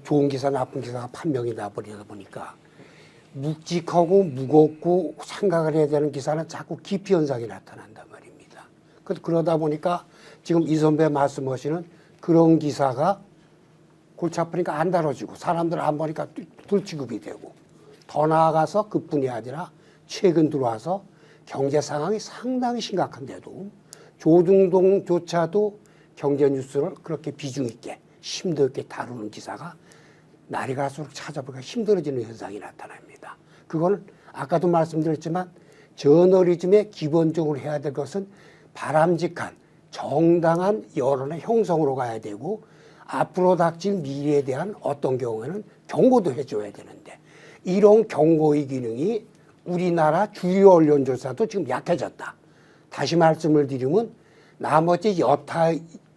좋은 기사 나쁜 기사가 판명이 나버리다 보니까 묵직하고 무겁고 생각을 해야 되는 기사는 자꾸 기피 현상이 나타난단 말입니다. 그러다 보니까 지금 이 선배 말씀하시는 그런 기사가 골치 아프니까 안 다뤄지고 사람들 안 보니까 덜 취급이 되고 더 나아가서 그뿐이 아니라 최근 들어와서 경제 상황이 상당히 심각한데도 조중동조차도 경제 뉴스를 그렇게 비중 있게 심도 있게 다루는 기사가 날이 갈수록 찾아보기가 힘들어지는 현상이 나타납니다. 그건 아까도 말씀드렸지만 저널리즘의 기본적으로 해야 될 것은 바람직한 정당한 여론의 형성으로 가야 되고 앞으로 닥칠 미래에 대한 어떤 경우에는 경고도 해줘야 되는데 이런 경고의 기능이 우리나라 주요 언론조사도 지금 약해졌다. 다시 말씀을 드리면 나머지 여타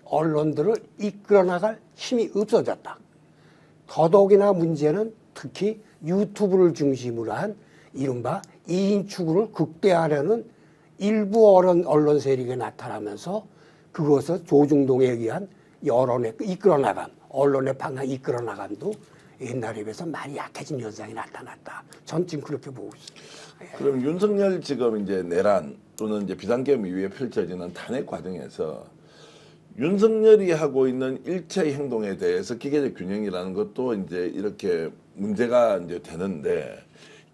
언론들을 이끌어 나갈 힘이 없어졌다. 더더욱이나 문제는 특히 유튜브를 중심으로 한 이른바 2인 추구를 극대화하려는 일부 언론 세력이 나타나면서 그것을 조중동에 의한 여론에 이끌어 나감, 언론의 방향 이끌어 나감도 옛날에 비해서 많이 약해진 현상이 나타났다. 전 지금 그렇게 보고 있습니다. 그럼 윤석열 지금 이제 내란 또는 이제 비상계엄 이후에 펼쳐지는 탄핵 과정에서 윤석열이 하고 있는 일체의 행동에 대해서 기계적 균형이라는 것도 이제 이렇게 문제가 이제 되는데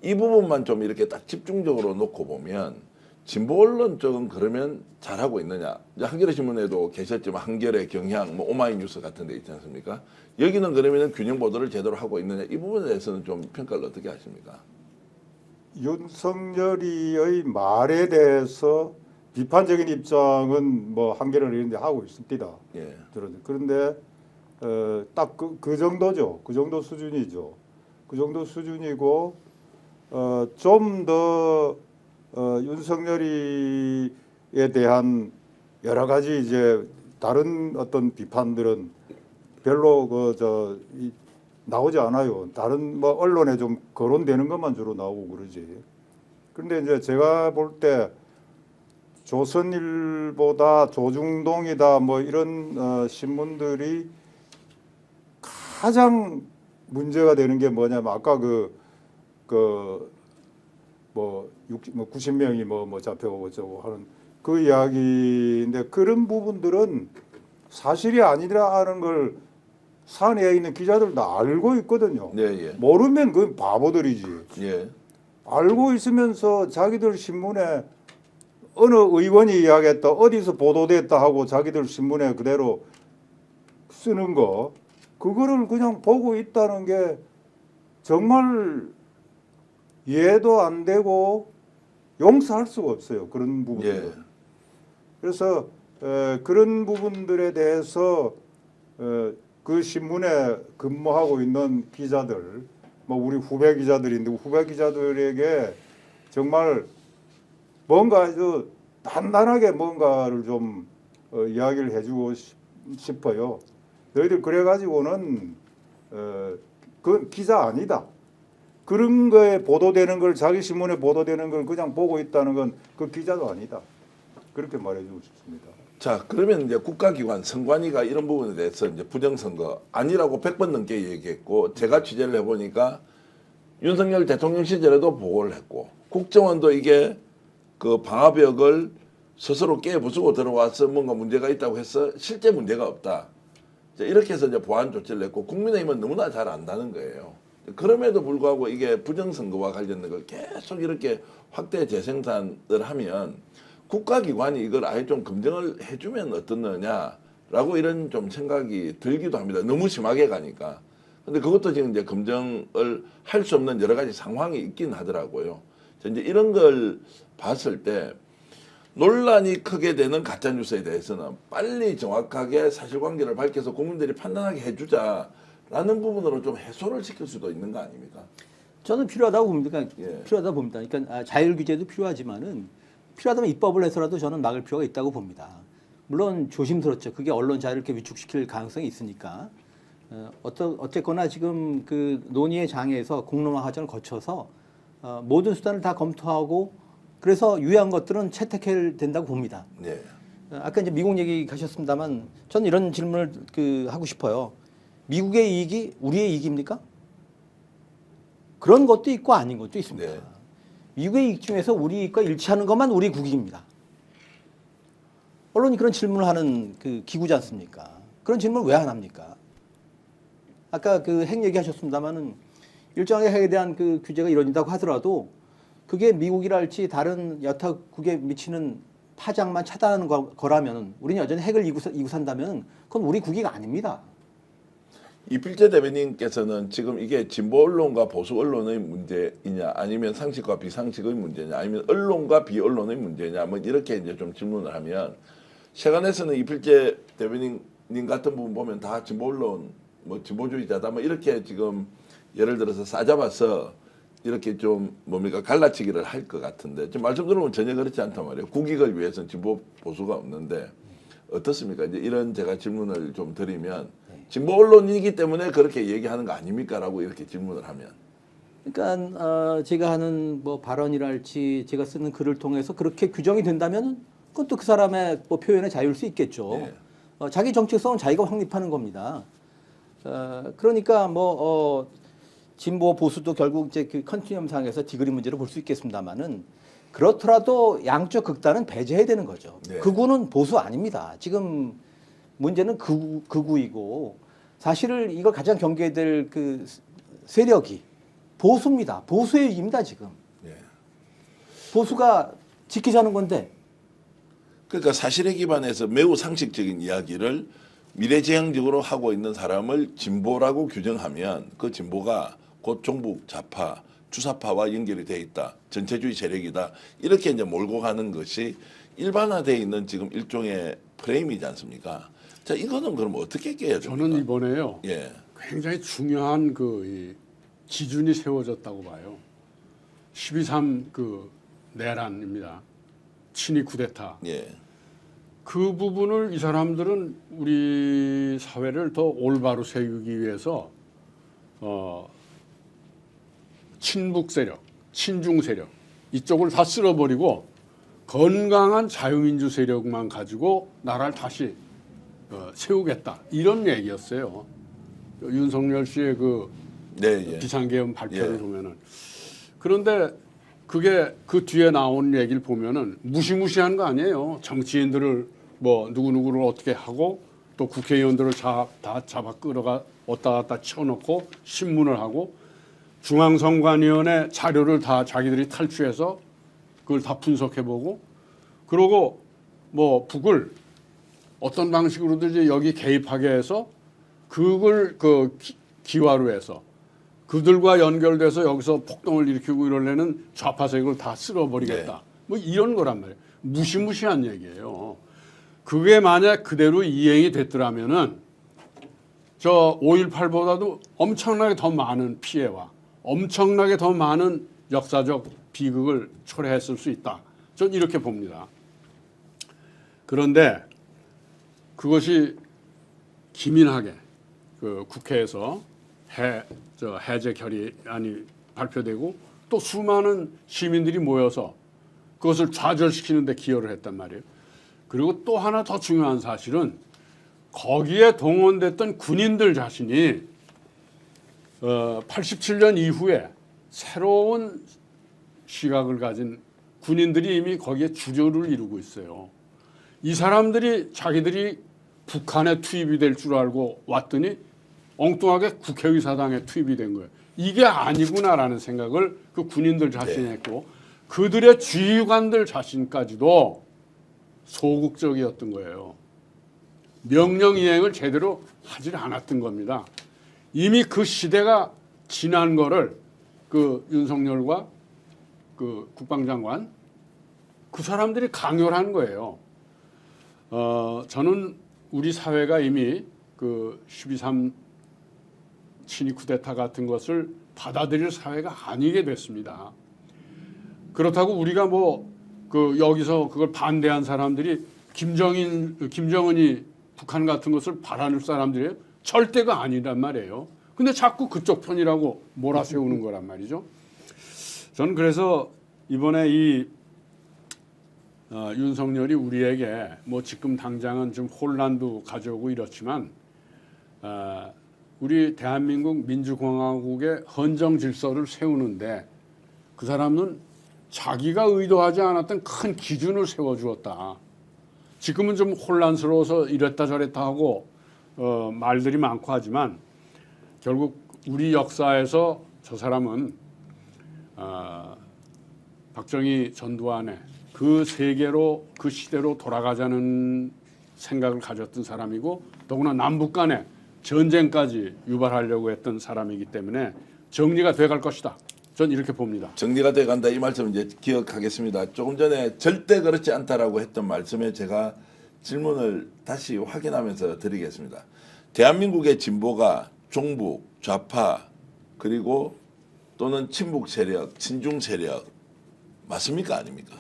이 부분만 좀 이렇게 딱 집중적으로 놓고 보면 진보 언론 쪽은 그러면 잘하고 있느냐? 이제 한겨레 신문에도 계셨지만 한겨레, 경향, 뭐 오마이뉴스 같은 데 있지 않습니까? 여기는 그러면 균형 보도를 제대로 하고 있느냐? 이 부분에 대해서는 좀 평가를 어떻게 하십니까? 윤석열이의 말에 대해서 비판적인 입장은 뭐 한겨레 이런 데 하고 있습니다. 예. 그런데 딱 그 정도죠. 그 정도 수준이죠. 그 정도 수준이고 좀 더 윤석열이에 대한 여러 가지 이제 다른 어떤 비판들은 별로 나오지 않아요. 다른 뭐 언론에 좀 거론되는 것만 주로 나오고 그러지. 그런데 이제 제가 볼 때 조선일보다 조중동이다 뭐 이런 신문들이 가장 문제가 되는 게 뭐냐면 아까 뭐 90명이 뭐 잡혀가고 어쩌고 하는 그 이야기인데 그런 부분들은 사실이 아니라는 걸 사내에 있는 기자들 다 알고 있거든요. 네, 예. 모르면 그 바보들이지. 예. 알고 있으면서 자기들 신문에 어느 의원이 이야기했다, 어디서 보도됐다 하고 자기들 신문에 그대로 쓰는 거, 그거를 그냥 보고 있다는 게 정말 이해도 안 되고 용서할 수가 없어요. 그런 부분들. 예. 그래서 그런 부분들에 대해서 그 신문에 근무하고 있는 기자들, 뭐 우리 후배 기자들인데 후배 기자들에게 정말 뭔가 아주 단단하게 뭔가를 좀 이야기를 해주고 싶어요. 너희들 그래가지고는 그건 기자 아니다. 그런 거에 보도되는 걸 자기 신문에 보도되는 걸 그냥 보고 있다는 건 그 기자도 아니다. 그렇게 말해주고 싶습니다. 자, 그러면 이제 국가기관 선관위가 이런 부분에 대해서 이제 부정선거 아니라고 100번 넘게 얘기했고 제가 취재를 해보니까 윤석열 대통령 시절에도 보고를 했고 국정원도 이게 그 방화벽을 스스로 깨부수고 들어와서 뭔가 문제가 있다고 해서 실제 문제가 없다. 이렇게 해서 이제 보완 조치를 했고 국민의힘은 너무나 잘 안다는 거예요. 그럼에도 불구하고 이게 부정선거와 관련된 걸 계속 이렇게 확대 재생산을 하면 국가기관이 이걸 아예 좀 검증을 해주면 어떻느냐라고 이런 좀 생각이 들기도 합니다. 너무 심하게 가니까. 근데 그것도 지금 이제 검증을 할 수 없는 여러 가지 상황이 있긴 하더라고요. 이제 이런 걸 봤을 때 논란이 크게 되는 가짜뉴스에 대해서는 빨리 정확하게 사실관계를 밝혀서 국민들이 판단하게 해주자라는 부분으로 좀 해소를 시킬 수도 있는 거 아닙니까? 저는 필요하다고 봅니다. 예. 필요하다 봅니다. 그러니까 자율 규제도 필요하지만은 필요하다면 입법을 해서라도 저는 막을 필요가 있다고 봅니다. 물론 조심스럽죠. 그게 언론 자유를 이렇게 위축시킬 가능성이 있으니까. 어쨌거나 지금 그 논의의 장에서 공론화 과정을 거쳐서 모든 수단을 다 검토하고 그래서 유효한 것들은 채택해야 된다고 봅니다. 네. 아까 이제 미국 얘기 하셨습니다만 저는 이런 질문을 하고 싶어요. 미국의 이익이 우리의 이익입니까? 그런 것도 있고 아닌 것도 있습니다. 네. 미국의 이익 중에서 우리 이익과 일치하는 것만 우리 국익입니다. 언론이 그런 질문을 하는 그 기구지 않습니까? 그런 질문을 왜 안 합니까? 아까 그 핵 얘기하셨습니다만은 일정하게 핵에 대한 그 규제가 이루어진다고 하더라도 그게 미국이랄지 다른 여타국에 미치는 파장만 차단하는 거라면 우리는 여전히 핵을 이고 산다면 그건 우리 국익 아닙니다. 이필재 대변인께서는 지금 이게 진보 언론과 보수 언론의 문제이냐 아니면 상식과 비상식의 문제냐 아니면 언론과 비언론의 문제냐 뭐 이렇게 이제 좀 질문을 하면 세간에서는 이필재 대변인 같은 부분 보면 다 진보 언론 뭐 진보주의자다 뭐 이렇게 지금 예를 들어서 싸잡아서 이렇게 좀 뭡니까 갈라치기를 할 것 같은데 지금 말씀 들어보면 전혀 그렇지 않단 말이에요. 국익을 위해서는 진보 보수가 없는데 어떻습니까? 이제 이런 제가 질문을 좀 드리면 진보 언론이기 때문에 그렇게 얘기하는 거 아닙니까?라고 이렇게 질문을 하면 그러니까 제가 하는 뭐 발언이랄지 제가 쓰는 글을 통해서 그렇게 규정이 된다면 그건 또 그 사람의 뭐 표현의 자유일 수 있겠죠. 네. 자기 정체성은 자기가 확립하는 겁니다. 그러니까 뭐 진보 보수도 결국 이제 그 컨티뉴엄상에서 디그리 문제로 볼 수 있겠습니다만은 그렇더라도 양쪽 극단은 배제해야 되는 거죠. 네. 극우는 보수 아닙니다. 지금 문제는 극우이고 사실은 이걸 가장 경계해야 될 그 세력이 보수입니다. 보수의 위기입니다 지금. 예. 보수가 지키자는 건데 그러니까 사실에 기반해서 매우 상식적인 이야기를 미래지향적으로 하고 있는 사람을 진보라고 규정하면 그 진보가 곧 종북 좌파, 주사파와 연결이 돼 있다. 전체주의 세력이다. 이렇게 이제 몰고 가는 것이 일반화되어 있는 지금 일종의 프레임이지 않습니까? 자, 이거는 그럼 어떻게 깨야 됩니까? 저는 이번에요. 예. 굉장히 중요한 이 기준이 세워졌다고 봐요. 12.3 내란입니다. 친위 쿠데타. 예. 그 부분을 이 사람들은 우리 사회를 더 올바로 세우기 위해서 친북 세력, 친중 세력 이쪽을 다 쓸어버리고 건강한 자유민주 세력만 가지고 나라를 다시 세우겠다 이런 얘기였어요. 윤석열 씨의 네, 예. 비상계엄 발표를 예. 보면은 그런데 그게 그 뒤에 나온 얘기를 보면은 무시무시한 거 아니에요. 정치인들을 뭐 누구누구를 어떻게 하고 또 국회의원들을 다 잡아 끌어가 왔다 갔다 쳐놓고 신문을 하고 중앙선관위원회 자료를 다 자기들이 탈취해서 그걸 다 분석해보고 그러고 뭐 북을 어떤 방식으로든지 여기 개입하게 해서 그걸 기화로 해서 그들과 연결돼서 여기서 폭동을 일으키고 이러려는 좌파 세력을 다 쓸어버리겠다. 네. 뭐 이런 거란 말이에요. 무시무시한 얘기예요. 그게 만약 그대로 이행이 됐더라면은 저 5.18보다도 엄청나게 더 많은 피해와 엄청나게 더 많은 역사적 비극을 초래했을 수 있다. 전 이렇게 봅니다. 그런데 그것이 기민하게 국회에서 해제 결의안이 발표되고 또 수많은 시민들이 모여서 그것을 좌절시키는 데 기여를 했단 말이에요. 그리고 또 하나 더 중요한 사실은 거기에 동원됐던 군인들 자신이 87년 이후에 새로운 시각을 가진 군인들이 이미 거기에 주조를 이루고 있어요. 이 사람들이 자기들이 북한에 투입이 될 줄 알고 왔더니 엉뚱하게 국회의사당에 투입이 된 거예요. 이게 아니구나라는 생각을 그 군인들 자신이 했고 그들의 지휘관들 자신까지도 소극적이었던 거예요. 명령 이행을 제대로 하질 않았던 겁니다. 이미 그 시대가 지난 거를 그 윤석열과 그 국방장관 그 사람들이 강요를 한 거예요. 저는 우리 사회가 이미 그 12.3 친위 쿠데타 같은 것을 받아들일 사회가 아니게 됐습니다. 그렇다고 우리가 여기서 그걸 반대한 사람들이 김정은이 북한 같은 것을 바라는 사람들이에요? 절대가 아니란 말이에요. 근데 자꾸 그쪽 편이라고 몰아세우는 거란 말이죠. 저는 그래서 이번에 이 윤석열이 우리에게 지금 당장은 좀 혼란도 가져오고 이렇지만 우리 대한민국 민주공화국의 헌정 질서를 세우는데 그 사람은 자기가 의도하지 않았던 큰 기준을 세워주었다. 지금은 좀 혼란스러워서 이랬다 저랬다 하고 말들이 많고 하지만 결국 우리 역사에서 저 사람은 박정희 전두환의 그 세계로 그 시대로 돌아가자는 생각을 가졌던 사람이고 더구나 남북 간에 전쟁까지 유발하려고 했던 사람이기 때문에 정리가 돼갈 것이다. 전 이렇게 봅니다. 정리가 돼 간다 이 말씀 이제 기억하겠습니다. 조금 전에 절대 그렇지 않다라고 했던 말씀에 제가 질문을 다시 확인하면서 드리겠습니다. 대한민국의 진보가 종북, 좌파 그리고 또는 친북 세력, 친중 세력 맞습니까? 아닙니까?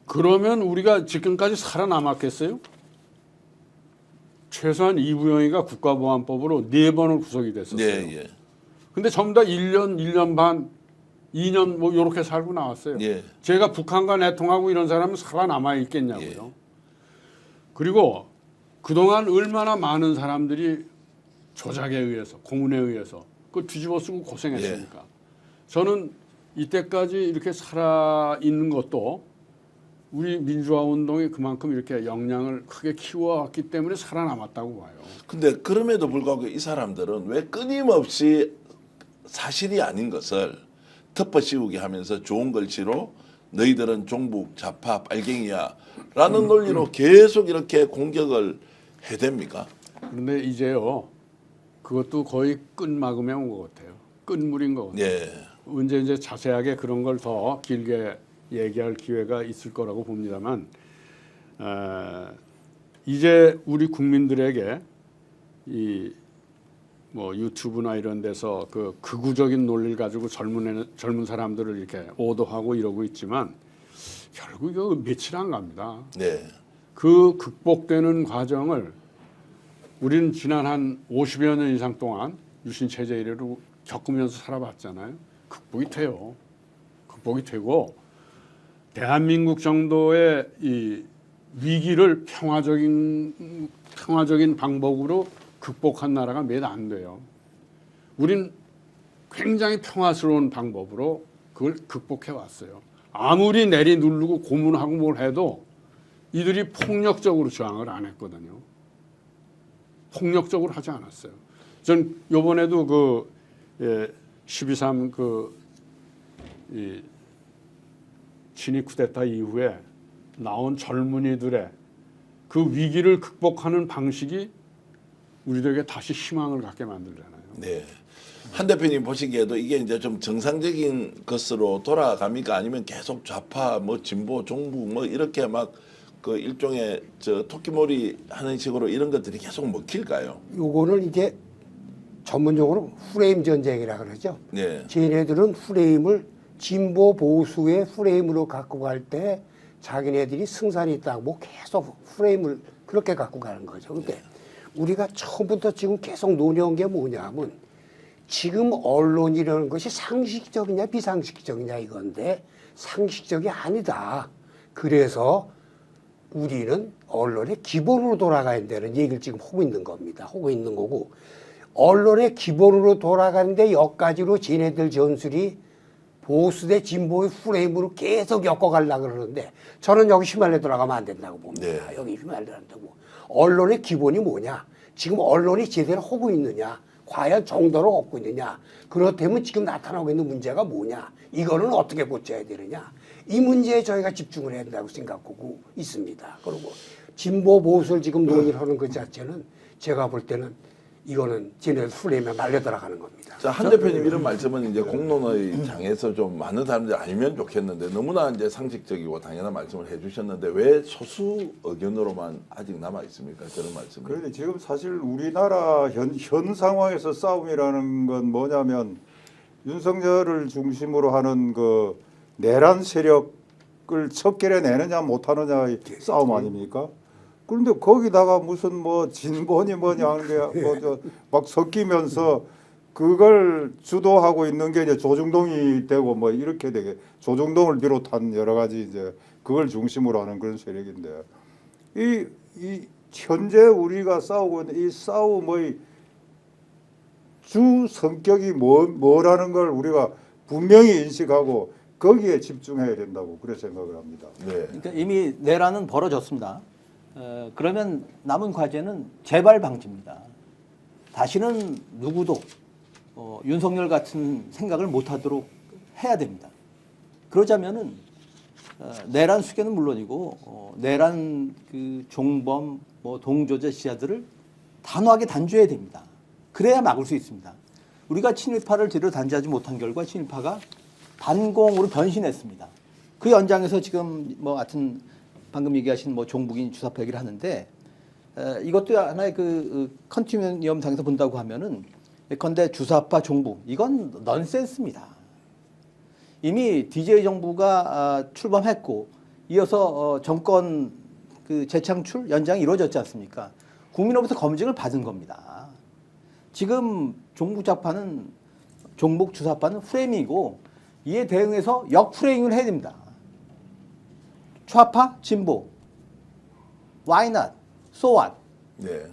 그러면 우리가 지금까지 살아남았겠어요? 최소한 이부영이가 국가보안법으로 4번을 구속이 됐었어요. 예, 예. 근데 전부 다 1년, 1년 반, 2년 뭐 이렇게 살고 나왔어요. 예. 제가 북한과 내통하고 이런 사람은 살아남아 있겠냐고요. 예. 그리고 그동안 얼마나 많은 사람들이 조작에 의해서, 고문에 의해서 그 뒤집어 쓰고 고생했습니까? 예. 저는 이때까지 이렇게 살아 있는 것도 우리 민주화 운동이 그만큼 이렇게 역량을 크게 키워왔기 때문에 살아남았다고 봐요. 근데 그럼에도 불구하고 이 사람들은 왜 끊임없이 사실이 아닌 것을 덮어씌우게 하면서 좋은 글씨로 너희들은 종북 좌파 빨갱이야 라는 논리로 계속 이렇게 공격을 해댑니까? 그런데 이제요, 그것도 거의 끝마금에 온 것 같아요. 끝물인 것 같아요. 예. 언제 이제 자세하게 그런 걸 더 길게 얘기할 기회가 있을 거라고 봅니다만, 이제 우리 국민들에게 이 뭐 유튜브나 이런 데서 그 극우적인 논리를 가지고 젊은 사람들을 이렇게 오도하고 이러고 있지만 결국 이거 며칠 안 갑니다. 네. 그 극복되는 과정을 우리는 지난 한 50여 년 이상 동안 유신 체제 이래로 겪으면서 살아봤잖아요. 극복이 돼요. 극복이 되고 대한민국 정도의 이 위기를 평화적인 방법으로 극복한 나라가 몇 안 돼요. 우린 굉장히 평화스러운 방법으로 그걸 극복해 왔어요. 아무리 내리 누르고 고문하고 뭘 해도 이들이 폭력적으로 저항을 안 했거든요. 폭력적으로 하지 않았어요. 전 요번에도 그 12.3 이 친위 쿠데타 이후에 나온 젊은이들의 그 위기를 극복하는 방식이 우리들에게 다시 희망을 갖게 만들잖아요. 네. 한 대표님 보시기에도 이게 이제 좀 정상적인 것으로 돌아갑니까? 아니면 계속 좌파, 뭐 진보, 종북, 뭐 이렇게 막 그 일종의 저 토끼몰이 하는 식으로 이런 것들이 계속 먹힐까요? 요거는 이제 전문용어로 프레임 전쟁이라 그러죠. 네. 쟤네들은 프레임을 진보 보수의 프레임으로 갖고 갈 때 자기네들이 승산이 있다고 뭐 계속 프레임을 그렇게 갖고 가는 거죠. 근데 우리가 처음부터 지금 계속 논의한 게 뭐냐면 지금 언론이라는 것이 상식적이냐 비상식적이냐 이건데 상식적이 아니다. 그래서 우리는 언론의 기본으로 돌아가야 된다는 얘기를 지금 하고 있는 겁니다. 하고 있는 거고 언론의 기본으로 돌아가는데 여기까지로 쟤네들 전술이 보수 대 진보의 프레임으로 계속 엮어가려고 그러는데 저는 여기 휘말려 들어가면 안 된다고 봅니다. 네. 여기 휘말려 들어간다고. 언론의 기본이 뭐냐? 지금 언론이 제대로 하고 있느냐? 과연 정도로 얻고 있느냐? 그렇다면 지금 나타나고 있는 문제가 뭐냐? 이거는 어떻게 고쳐야 되느냐? 이 문제에 저희가 집중을 해야 된다고 생각하고 있습니다. 그리고 진보 보수를 지금 논의를 하는 것 자체는 제가 볼 때는 이거는 쟤네 프레임에 말려 들어가는 겁니다. 자, 한 대표님 이런 말씀은 이제 공론의 장에서 좀 많은 사람들이 알면 좋겠는데 너무나 이제 상식적이고 당연한 말씀을 해주셨는데 왜 소수 의견으로만 아직 남아 있습니까? 저런 말씀. 그런데 지금 사실 우리나라 현 상황에서 싸움이라는 건 뭐냐면 윤석열을 중심으로 하는 그 내란 세력을 척결해내느냐 못하느냐의 싸움 아닙니까? 그런데 거기다가 무슨 뭐 진보니 뭐냐 하는 게 막 섞이면서 그걸 주도하고 있는 게 이제 조중동이 되고 뭐 이렇게 되게 조중동을 비롯한 여러 가지 이제 그걸 중심으로 하는 그런 세력인데 이 현재 우리가 싸우고 있는 이 싸움의 주 성격이 뭐라는 걸 우리가 분명히 인식하고 거기에 집중해야 된다고 그렇게 생각을 합니다. 네. 그러니까 이미 내란은 벌어졌습니다. 그러면 남은 과제는 재발 방지입니다. 다시는 누구도 윤석열 같은 생각을 못하도록 해야 됩니다. 그러자면은 내란 수괴는 물론이고 내란 그 종범, 뭐 동조자 지자들을 단호하게 단죄해야 됩니다. 그래야 막을 수 있습니다. 우리가 친일파를 제대로 단죄하지 못한 결과 친일파가 반공으로 변신했습니다. 그 연장에서 지금 뭐 하여튼 방금 얘기하신 뭐 종북인 주사파 얘기를 하는데 이것도 하나의 그 컨티뉴엄 상에서 본다고 하면은 예컨대 주사파 종북 이건 넌센스입니다. 이미 DJ 정부가 출범했고 이어서 정권 그 재창출 연장이 이루어졌지 않습니까? 국민으로부터 검증을 받은 겁니다. 지금 종북 주사파는 프레임이고 이에 대응해서 역프레임을 해야 됩니다. 좌파, 진보, why not, so what. 네.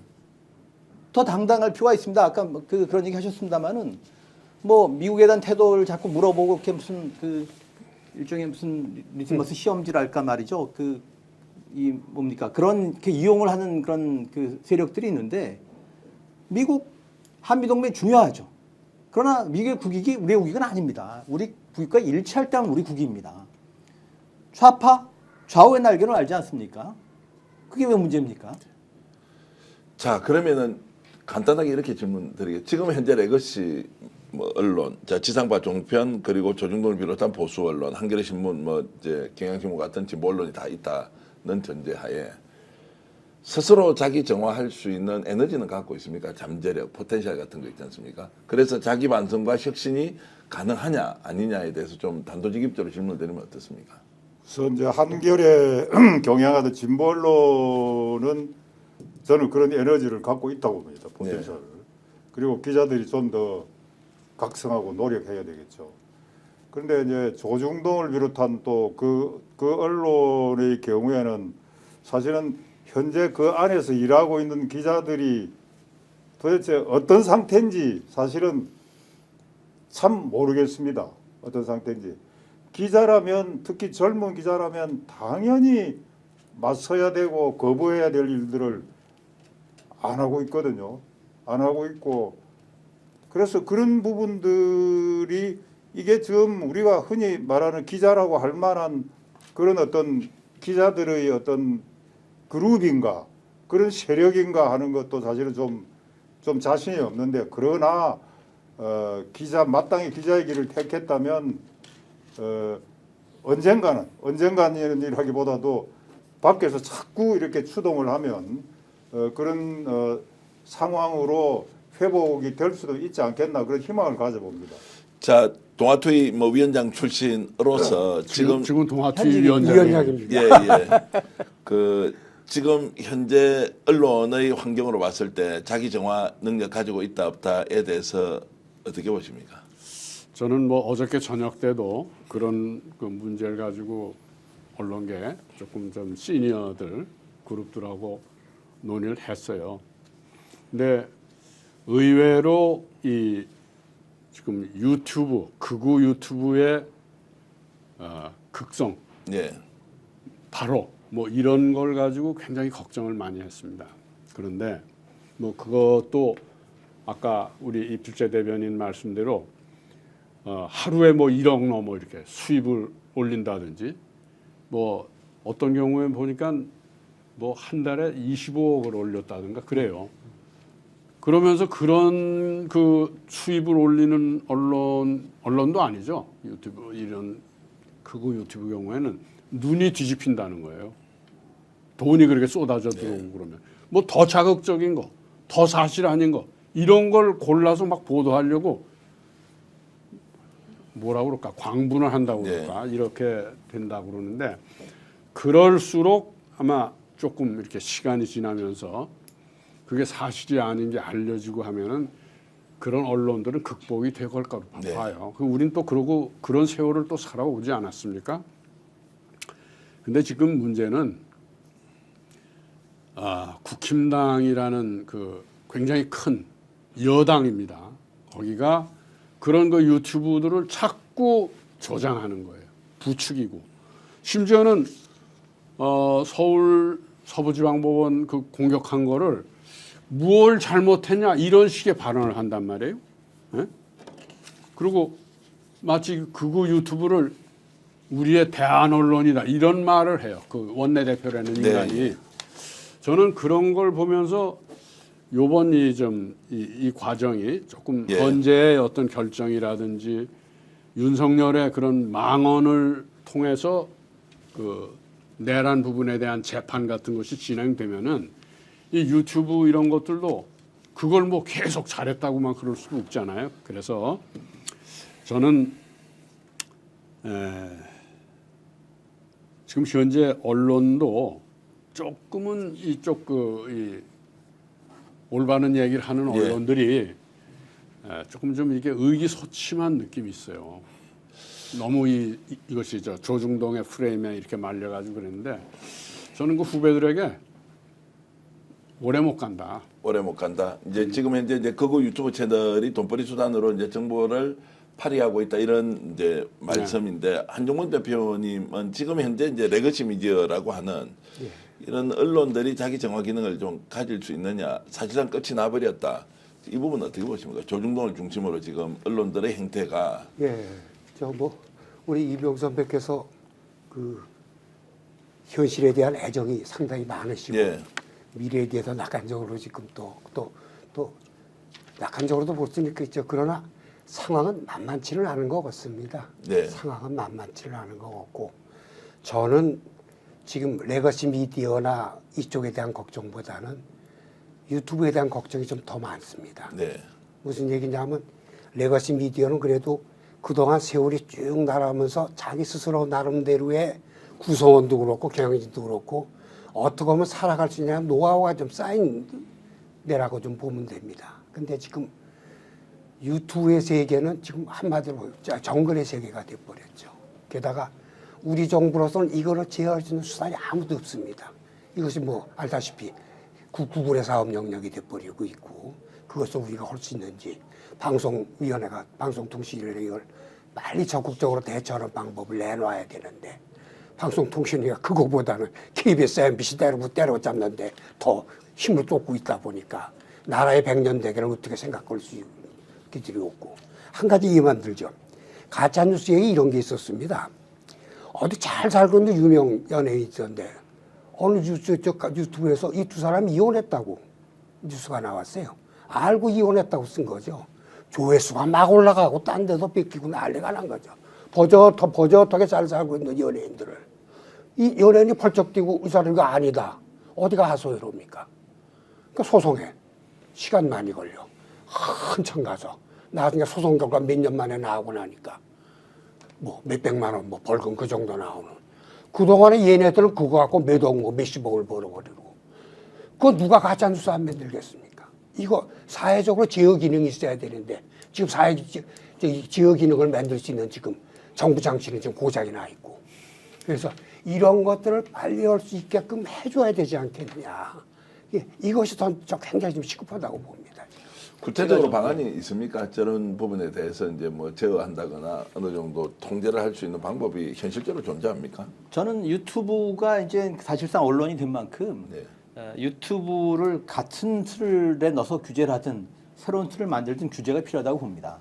더 당당할 필요가 있습니다. 아까 그런 얘기 하셨습니다만은 뭐 미국에 대한 태도를 자꾸 물어보고 이렇게 무슨 일종의 무슨 리트머스 시험지랄까 말이죠. 뭡니까 그런 이용을 하는 그런 세력들이 있는데 미국 한미 동맹 중요하죠. 그러나 미국의 국익이 우리의 국익은 아닙니다. 우리 국익과 일치할 때는 우리 국익입니다. 좌파 좌우의 날개를 알지 않습니까? 그게 왜 문제입니까? 자, 그러면은 간단하게 이렇게 질문 드리겠습니다. 지금 현재 레거시 뭐 언론, 자, 지상파 종편 그리고 조중동을 비롯한 보수 언론, 한겨레 신문, 뭐 이제 경향신문 같은 진보 언론이 다 있다는 전제하에 스스로 자기 정화할 수 있는 에너지는 갖고 있습니까? 잠재력, 포텐셜 같은 거 있지 않습니까? 그래서 자기 반성과 혁신이 가능하냐 아니냐에 대해서 좀 단도직입적으로 질문을 드리면 어떻습니까? 그래서 이제 한겨레 경향하던 진보 언론은 저는 그런 에너지를 갖고 있다고 봅니다. 포텐셜을. 그리고 기자들이 좀 더 각성하고 노력해야 되겠죠. 그런데 이제 조중동을 비롯한 또 그 언론의 경우에는 사실은 현재 그 안에서 일하고 있는 기자들이 도대체 어떤 상태인지 사실은 참 모르겠습니다. 어떤 상태인지. 기자라면 특히 젊은 기자라면 당연히 맞서야 되고 거부해야 될 일들을 안 하고 있거든요. 안 하고 있고 그래서 그런 부분들이 이게 지금 우리가 흔히 말하는 기자라고 할 만한 그런 어떤 기자들의 어떤 그룹인가 그런 세력인가 하는 것도 사실은 좀 자신이 없는데 그러나 마땅히 기자의 길을 택했다면 언젠가는이라기보다도 밖에서 자꾸 이렇게 추동을 하면 그런 상황으로 회복이 될 수도 있지 않겠나 그런 희망을 가져봅니다. 자, 동아투이 뭐 위원장 출신으로서 지금 동아투이 위원장입니다. 예. 지금 현재 언론의 환경으로 봤을 때 자기 정화 능력 가지고 있다 없다에 대해서 어떻게 보십니까? 저는 뭐 어저께 저녁 때도 그런 문제를 가지고 언론계 조금 좀 시니어들 그룹들하고 논의를 했어요. 근데 의외로 이 지금 극우 유튜브의 극성, 예. 바로 뭐 이런 걸 가지고 굉장히 걱정을 많이 했습니다. 그런데 뭐 그것도 아까 우리 이필재 대변인 말씀대로 하루에 뭐 1억 넘어 이렇게 수입을 올린다든지 뭐 어떤 경우에 보니까 뭐 한 달에 25억을 올렸다든가 그래요. 그러면서 그런 수입을 올리는 언론도 아니죠. 유튜브 이런 극우 유튜브 경우에는 눈이 뒤집힌다는 거예요. 돈이 그렇게 쏟아져 들어오고 그러면 뭐 더 자극적인 거, 더 사실 아닌 거 이런 걸 골라서 막 보도하려고 뭐라 그럴까 광분을 한다고 그럴까 이렇게 된다고 그러는데 그럴수록 아마 조금 이렇게 시간이 지나면서 그게 사실이 아닌 게 알려지고 하면은 그런 언론들은 극복이 될 거라고 봐요. 우린 또 그러고 그런 세월을 또 살아오지 않았습니까? 근데 지금 문제는 국힘당이라는 굉장히 큰 여당입니다. 거기가 그런 유튜브들을 자꾸 조장하는 거예요. 부추기고 심지어는 서울 서부지방법원 공격한 거를 뭘 잘못했냐 이런 식의 발언을 한단 말이에요. 네? 그리고 마치 극우 유튜브를 우리의 대안 언론이다 이런 말을 해요. 그 원내대표라는 인간이. 저는 그런 걸 보면서 요번 이 과정이 조금 헌재의 어떤 결정이라든지 윤석열의 그런 망언을 통해서 내란 부분에 대한 재판 같은 것이 진행되면은 이 유튜브 이런 것들도 그걸 뭐 계속 잘했다고만 그럴 수도 없잖아요. 그래서 저는 지금 현재 언론도 조금은 이쪽 올바른 얘기를 하는 예. 언론들이 조금 좀 이게 의기소침한 느낌이 있어요. 너무 이것이 조중동의 프레임에 이렇게 말려가지고 그랬는데 저는 그 후배들에게 오래 못 간다. 오래 못 간다. 이제 지금 현재 이제 극우 유튜브 채널이 돈벌이 수단으로 이제 정보를 파리하고 있다 이런 이제 말씀인데 한종문 대표님은 지금 현재 이제 레거시 미디어라고 하는 이런 언론들이 자기 정화 기능을 좀 가질 수 있느냐 사실상 끝이 나버렸다. 이 부분 어떻게 보십니까? 조중동을 중심으로 지금 언론들의 행태가 예, 저 뭐 우리 이병 선배께서 그 현실에 대한 애정이 상당히 많으시고 예. 미래에 대해서 낙관적으로 지금 또 낙관적으로도 볼 수 있겠죠. 그러나 상황은 만만치는 않은 것 같습니다. 네. 상황은 만만치는 않은 것 같고 저는 지금 레거시 미디어나 이쪽에 대한 걱정보다는 유튜브에 대한 걱정이 좀 더 많습니다. 네. 무슨 얘기냐면 레거시 미디어는 그래도 그동안 세월이 쭉 날아오면서 자기 스스로 나름대로의 구성원도 그렇고 경영진도 그렇고 어떻게 하면 살아갈 수 있냐 노하우가 좀 쌓인 데라고 좀 보면 됩니다. 근데 지금 유튜브의 세계는 지금 한마디로 정글의 세계가 돼버렸죠. 게다가 우리 정부로서는 이거를 제어할 수 있는 수단이 아무도 없습니다. 이것이 뭐 알다시피 구글의 사업 영역이 돼버리고 있고 그것을 우리가 할 수 있는지 방송위원회가 방송통신위원회가 이걸 빨리 적극적으로 대처하는 방법을 내놔야 되는데 방송통신위가 그거보다는 KBS, MBC 때려잡는데 더 힘을 쏟고 있다 보니까 나라의 백년대계를 어떻게 생각할 수 있기들이 없고 한 가지 이해만 들죠. 가짜뉴스 얘기 이런 게 있었습니다. 어디 잘 살고 있는 유명 연예인이 있었는데 어느 유튜브에서 이 두 사람이 이혼했다고 뉴스가 나왔어요. 알고 이혼했다고 쓴 거죠. 조회수가 막 올라가고 딴 데서 뺏기고 난리가 난 거죠. 버젓하게 잘 살고 있는 연예인들을 이 연예인이 펄쩍 뛰고 이 사람이 아니다. 어디가 하소연합니까? 그러니까 소송해. 시간 많이 걸려. 한참 가서 나중에 소송 결과 몇 년 만에 나오고 나니까 뭐 몇백만 원 뭐 벌금 그 정도 나오는. 그동안에 얘네들은 그거 갖고 몇십억을 벌어버리고 그거 누가 가짜뉴스 안 만들겠습니까? 이거 사회적으로 제어 기능이 있어야 되는데 지금 제어 기능을 만들 수 있는 지금 정부 장치는 지금 고장이 나 있고 그래서 이런 것들을 빨리 할 수 있게끔 해줘야 되지 않겠느냐. 이것이 저 굉장히 좀 시급하다고 봅니다. 구체적으로 방안이 있습니까? 저런 부분에 대해서 이제 뭐 제어한다거나 어느 정도 통제를 할 수 있는 방법이 현실적으로 존재합니까? 저는 유튜브가 이제 사실상 언론이 된 만큼 네. 유튜브를 같은 틀에 넣어서 규제를 하든 새로운 틀을 만들든 규제가 필요하다고 봅니다.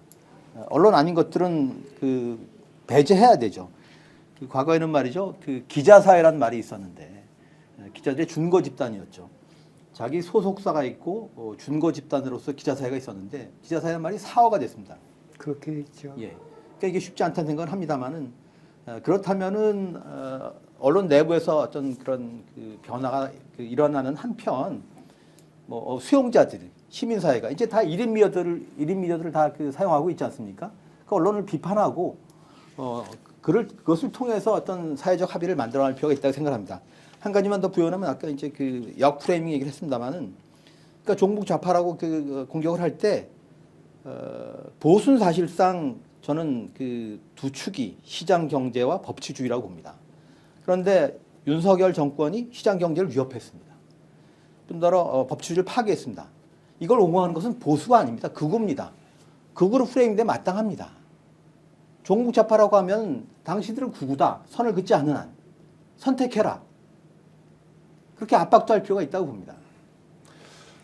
언론 아닌 것들은 그 배제해야 되죠. 그 과거에는 말이죠. 그 기자사회라는 말이 있었는데 기자들의 준거 집단이었죠. 자기 소속사가 있고 준거 집단으로서 기자사회가 있었는데 기자사회란 말이 사화가 됐습니다. 그렇게 있죠. 예. 그러니까 이게 쉽지 않다는 생각을 합니다만은 그렇다면은 언론 내부에서 어떤 그런 그 변화가 일어나는 한편 뭐 수용자들, 시민사회가 이제 다 1인 미디어들을 다 그 사용하고 있지 않습니까? 그 언론을 비판하고 그것을 통해서 어떤 사회적 합의를 만들어갈 필요가 있다고 생각합니다. 한 가지만 더 부연하면 아까 이제 그 역프레이밍 얘기를 했습니다만은 그러니까 종북 좌파라고 그 공격을 할 때 보수는 사실상 저는 그 두 축이 시장 경제와 법치주의라고 봅니다. 그런데 윤석열 정권이 시장 경제를 위협했습니다. 좀 더 법치주의를 파괴했습니다. 이걸 옹호하는 것은 보수가 아닙니다. 극우입니다. 극우로 프레임돼 마땅합니다. 종북 좌파라고 하면 당신들은 극우다. 선을 긋지 않는 한 선택해라. 그렇게 압박도 할 필요가 있다고 봅니다.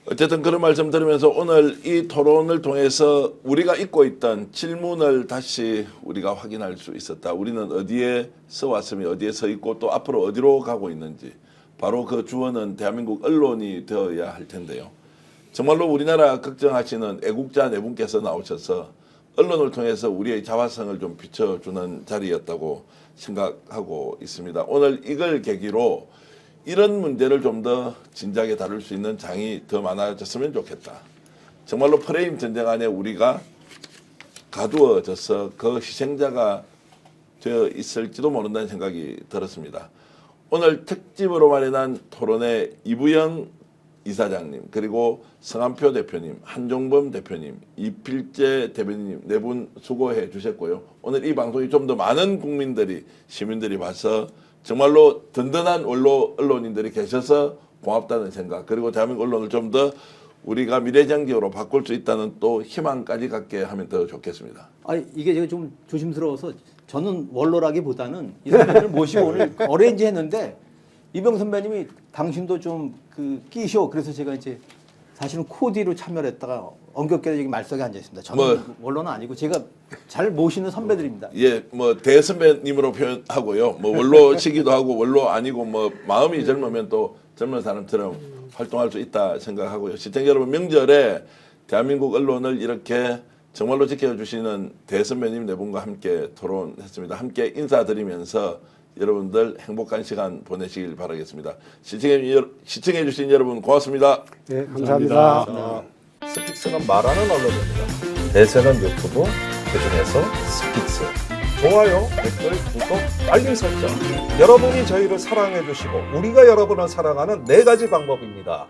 어쨌든 그런 말씀 들으면서 오늘 이 토론을 통해서 우리가 잊고 있던 질문을 다시 우리가 확인할 수 있었다. 우리는 어디에 서 왔으며 어디에 서 있고 또 앞으로 어디로 가고 있는지 바로 그 주어는 대한민국 언론이 되어야 할 텐데요. 정말로 우리나라 걱정하시는 애국자 네 분께서 나오셔서 언론을 통해서 우리의 자화성을 좀 비춰주는 자리였다고 생각하고 있습니다. 오늘 이걸 계기로 이런 문제를 좀 더 진지하게 다룰 수 있는 장이 더 많아졌으면 좋겠다. 정말로 프레임 전쟁 안에 우리가 가두어져서 그 희생자가 되어 있을지도 모른다는 생각이 들었습니다. 오늘 특집으로 마련한 토론에 이부영 이사장님, 그리고 성한표 대표님, 한종범 대표님, 이필재 대변인님 네 분 수고해 주셨고요. 오늘 이 방송이 좀 더 많은 국민들이, 시민들이 봐서 정말로 든든한 언론인들이 계셔서 고맙다는 생각, 그리고 대한민국 언론을 좀 더 우리가 미래장기로 바꿀 수 있다는 또 희망까지 갖게 하면 더 좋겠습니다. 아니 이게 제가 좀 조심스러워서 저는 원로라기보다는 이 선배님을 모시고 오늘 어레인지 했는데 이병 선배님이 당신도 좀 그 끼셔. 그래서 제가 이제 사실은 코디로 참여를 했다가 엉겹게 여기 말석에 앉아 있습니다. 저는 원로는 아니고 제가 잘 모시는 선배들입니다. 예, 뭐 대선배님으로 표현하고요. 뭐 원로시기도 하고 원로 아니고 뭐 마음이 젊으면 또 젊은 사람처럼 활동할 수 있다 생각하고요. 시청자 여러분, 명절에 대한민국 언론을 이렇게 정말로 지켜주시는 대선배님 네 분과 함께 토론했습니다. 함께 인사드리면서 여러분들 행복한 시간 보내시길 바라겠습니다. 시청해주신 여러분 고맙습니다. 네, 감사합니다. 스픽스는 말하는 언론입니다. 대세는 유튜브, 그중에서 스픽스. 좋아요, 댓글, 구독, 알림 설정. 여러분이 저희를 사랑해 주시고 우리가 여러분을 사랑하는 4가지 방법입니다.